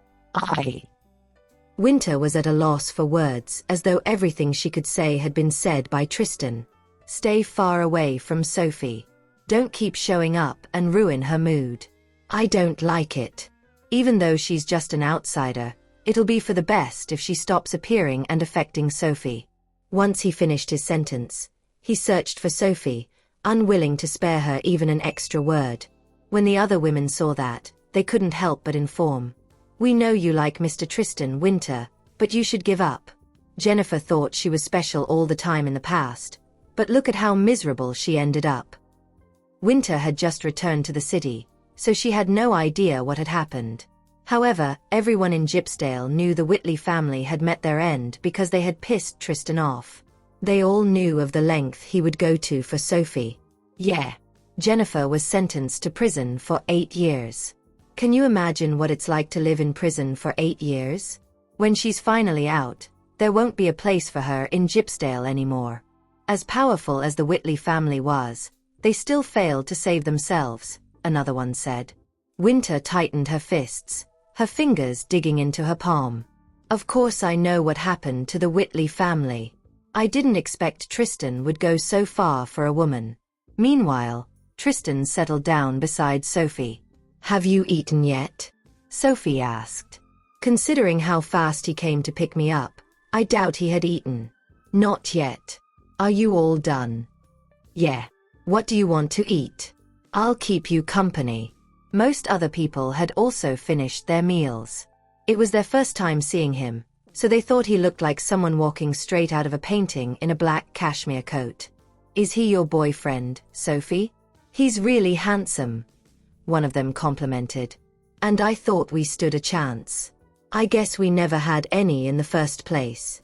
Winter was at a loss for words, as though everything she could say had been said by Tristan. "Stay far away from Sophie. Don't keep showing up and ruin her mood. I don't like it. Even though she's just an outsider, it'll be for the best if she stops appearing and affecting Sophie." Once he finished his sentence, he searched for Sophie, unwilling to spare her even an extra word. When the other women saw that, they couldn't help but inform. "We know you like Mr. Tristan, Winter, but you should give up. Jennifer thought she was special all the time in the past, but look at how miserable she ended up." Winter had just returned to the city, so she had no idea what had happened. However, everyone in Gypsdale knew the Whitley family had met their end because they had pissed Tristan off. They all knew of the length he would go to for Sophie. Yeah. Jennifer was sentenced to prison for 8 years. Can you imagine what it's like to live in prison for 8 years? When she's finally out, there won't be a place for her in Gypsdale anymore. As powerful as the Whitley family was, they still failed to save themselves, another one said. Winter tightened her fists, her fingers digging into her palm. Of course I know what happened to the Whitley family. I didn't expect Tristan would go so far for a woman. Meanwhile, Tristan settled down beside Sophie. Have you eaten yet? Sophie asked. Considering how fast he came to pick me up, I doubt he had eaten. Not yet. Are you all done? Yeah. What do you want to eat? I'll keep you company. Most other people had also finished their meals. It was their first time seeing him, so they thought he looked like someone walking straight out of a painting in a black cashmere coat. Is he your boyfriend, Sophie? He's really handsome. One of them complimented. And I thought we stood a chance. I guess we never had any in the first place.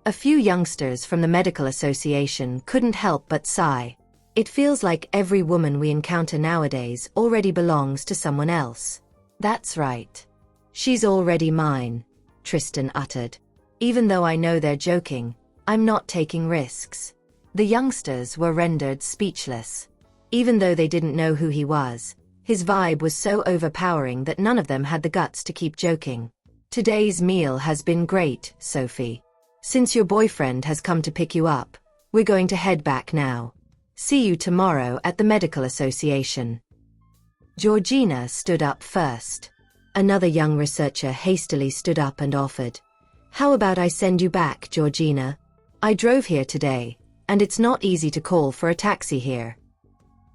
A few youngsters from the medical association couldn't help but sigh. It feels like every woman we encounter nowadays already belongs to someone else. That's right. She's already mine, Tristan uttered. Even though I know they're joking, I'm not taking risks. The youngsters were rendered speechless. Even though they didn't know who he was, his vibe was so overpowering that none of them had the guts to keep joking. Today's meal has been great, Sophie. Since your boyfriend has come to pick you up, we're going to head back now. See you tomorrow at the medical association. Georgina stood up first. Another young researcher hastily stood up and offered. How about I send you back, Georgina? I drove here today, and it's not easy to call for a taxi here.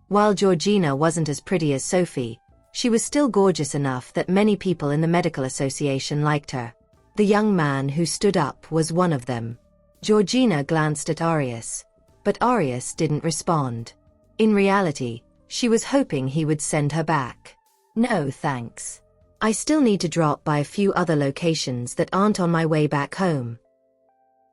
While Georgina wasn't as pretty as Sophie, she was still gorgeous enough that many people in the medical association liked her. The young man who stood up was one of them. Georgina glanced at Arius, but Arius didn't respond. In reality, she was hoping he would send her back. No thanks. I still need to drop by a few other locations that aren't on my way back home.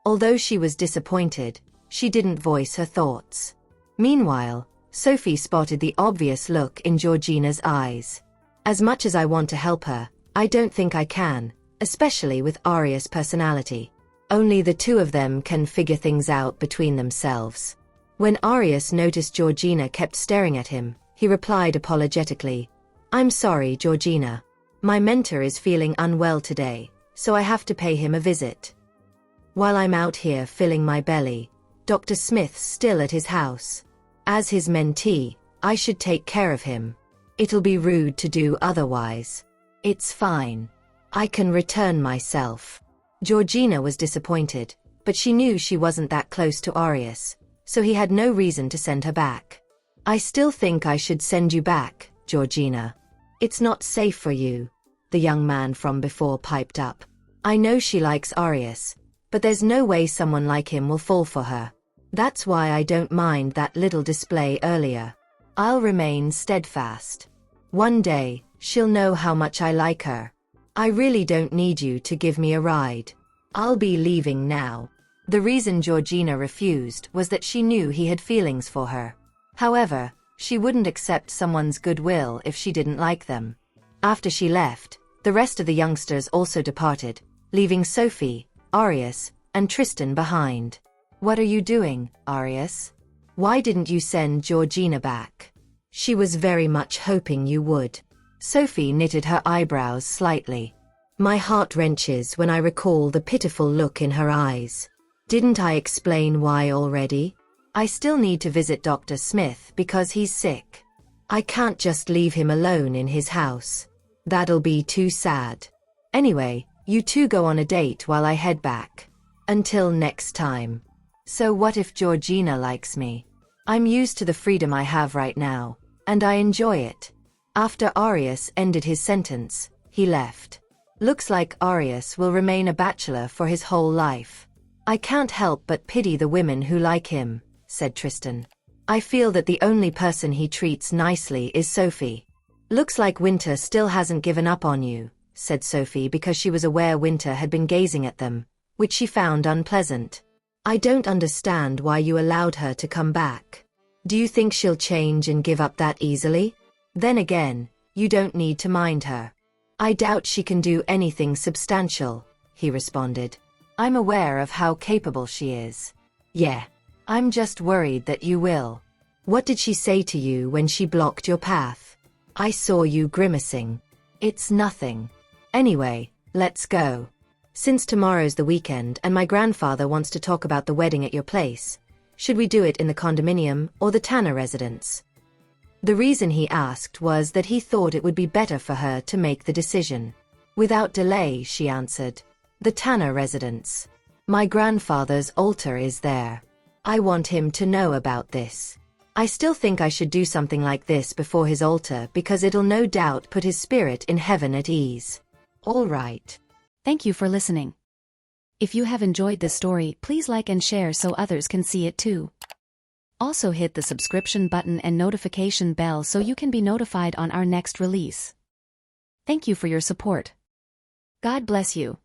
Although she was disappointed, she didn't voice her thoughts. Meanwhile, Sophie spotted the obvious look in Georgina's eyes. As much as I want to help her, I don't think I can, especially with Arius' personality. Only the two of them can figure things out between themselves. When Arius noticed Georgina kept staring at him, he replied apologetically, I'm sorry, Georgina. My mentor is feeling unwell today, so I have to pay him a visit. While I'm out here filling my belly, Dr. Smith's still at his house. As his mentee, I should take care of him. It'll be rude to do otherwise. It's fine. I can return myself. Georgina was disappointed, but she knew she wasn't that close to Arius, so he had no reason to send her back. I still think I should send you back, Georgina. It's not safe for you, the young man from before piped up. I know she likes Arius, but there's no way someone like him will fall for her. That's why I don't mind that little display earlier. I'll remain steadfast. One day, she'll know how much I like her. I really don't need you to give me a ride. I'll be leaving now. The reason Georgina refused was that she knew he had feelings for her. However, she wouldn't accept someone's goodwill if she didn't like them. After she left, the rest of the youngsters also departed, leaving Sophie, Arius, and Tristan behind. What are you doing, Arius? Why didn't you send Georgina back? She was very much hoping you would. Sophie knitted her eyebrows slightly. My heart wrenches when I recall the pitiful look in her eyes. Didn't I explain why already? I still need to visit Dr. Smith because he's sick. I can't just leave him alone in his house. That'll be too sad. Anyway, you two go on a date while I head back. Until next time. So what if Georgina likes me? I'm used to the freedom I have right now, and I enjoy it. After Arius ended his sentence, he left. Looks like Arius will remain a bachelor for his whole life. I can't help but pity the women who like him, said Tristan. I feel that the only person he treats nicely is Sophie. Looks like Winter still hasn't given up on you, said Sophie because she was aware Winter had been gazing at them, which she found unpleasant. I don't understand why you allowed her to come back. Do you think she'll change and give up that easily? Then again, you don't need to mind her. I doubt she can do anything substantial, he responded. I'm aware of how capable she is. Yeah. I'm just worried that you will. What did she say to you when she blocked your path? I saw you grimacing. It's nothing. Anyway, let's go. Since tomorrow's the weekend and my grandfather wants to talk about the wedding at your place, should we do it in the condominium or the Tanner residence? The reason he asked was that he thought it would be better for her to make the decision. Without delay, she answered. The Tanner residence. My grandfather's altar is there. I want him to know about this. I still think I should do something like this before his altar because it'll no doubt put his spirit in heaven at ease. All right. Thank you for listening. If you have enjoyed this story, please like and share so others can see it too. Also hit the subscription button and notification bell so you can be notified on our next release. Thank you for your support. God bless you.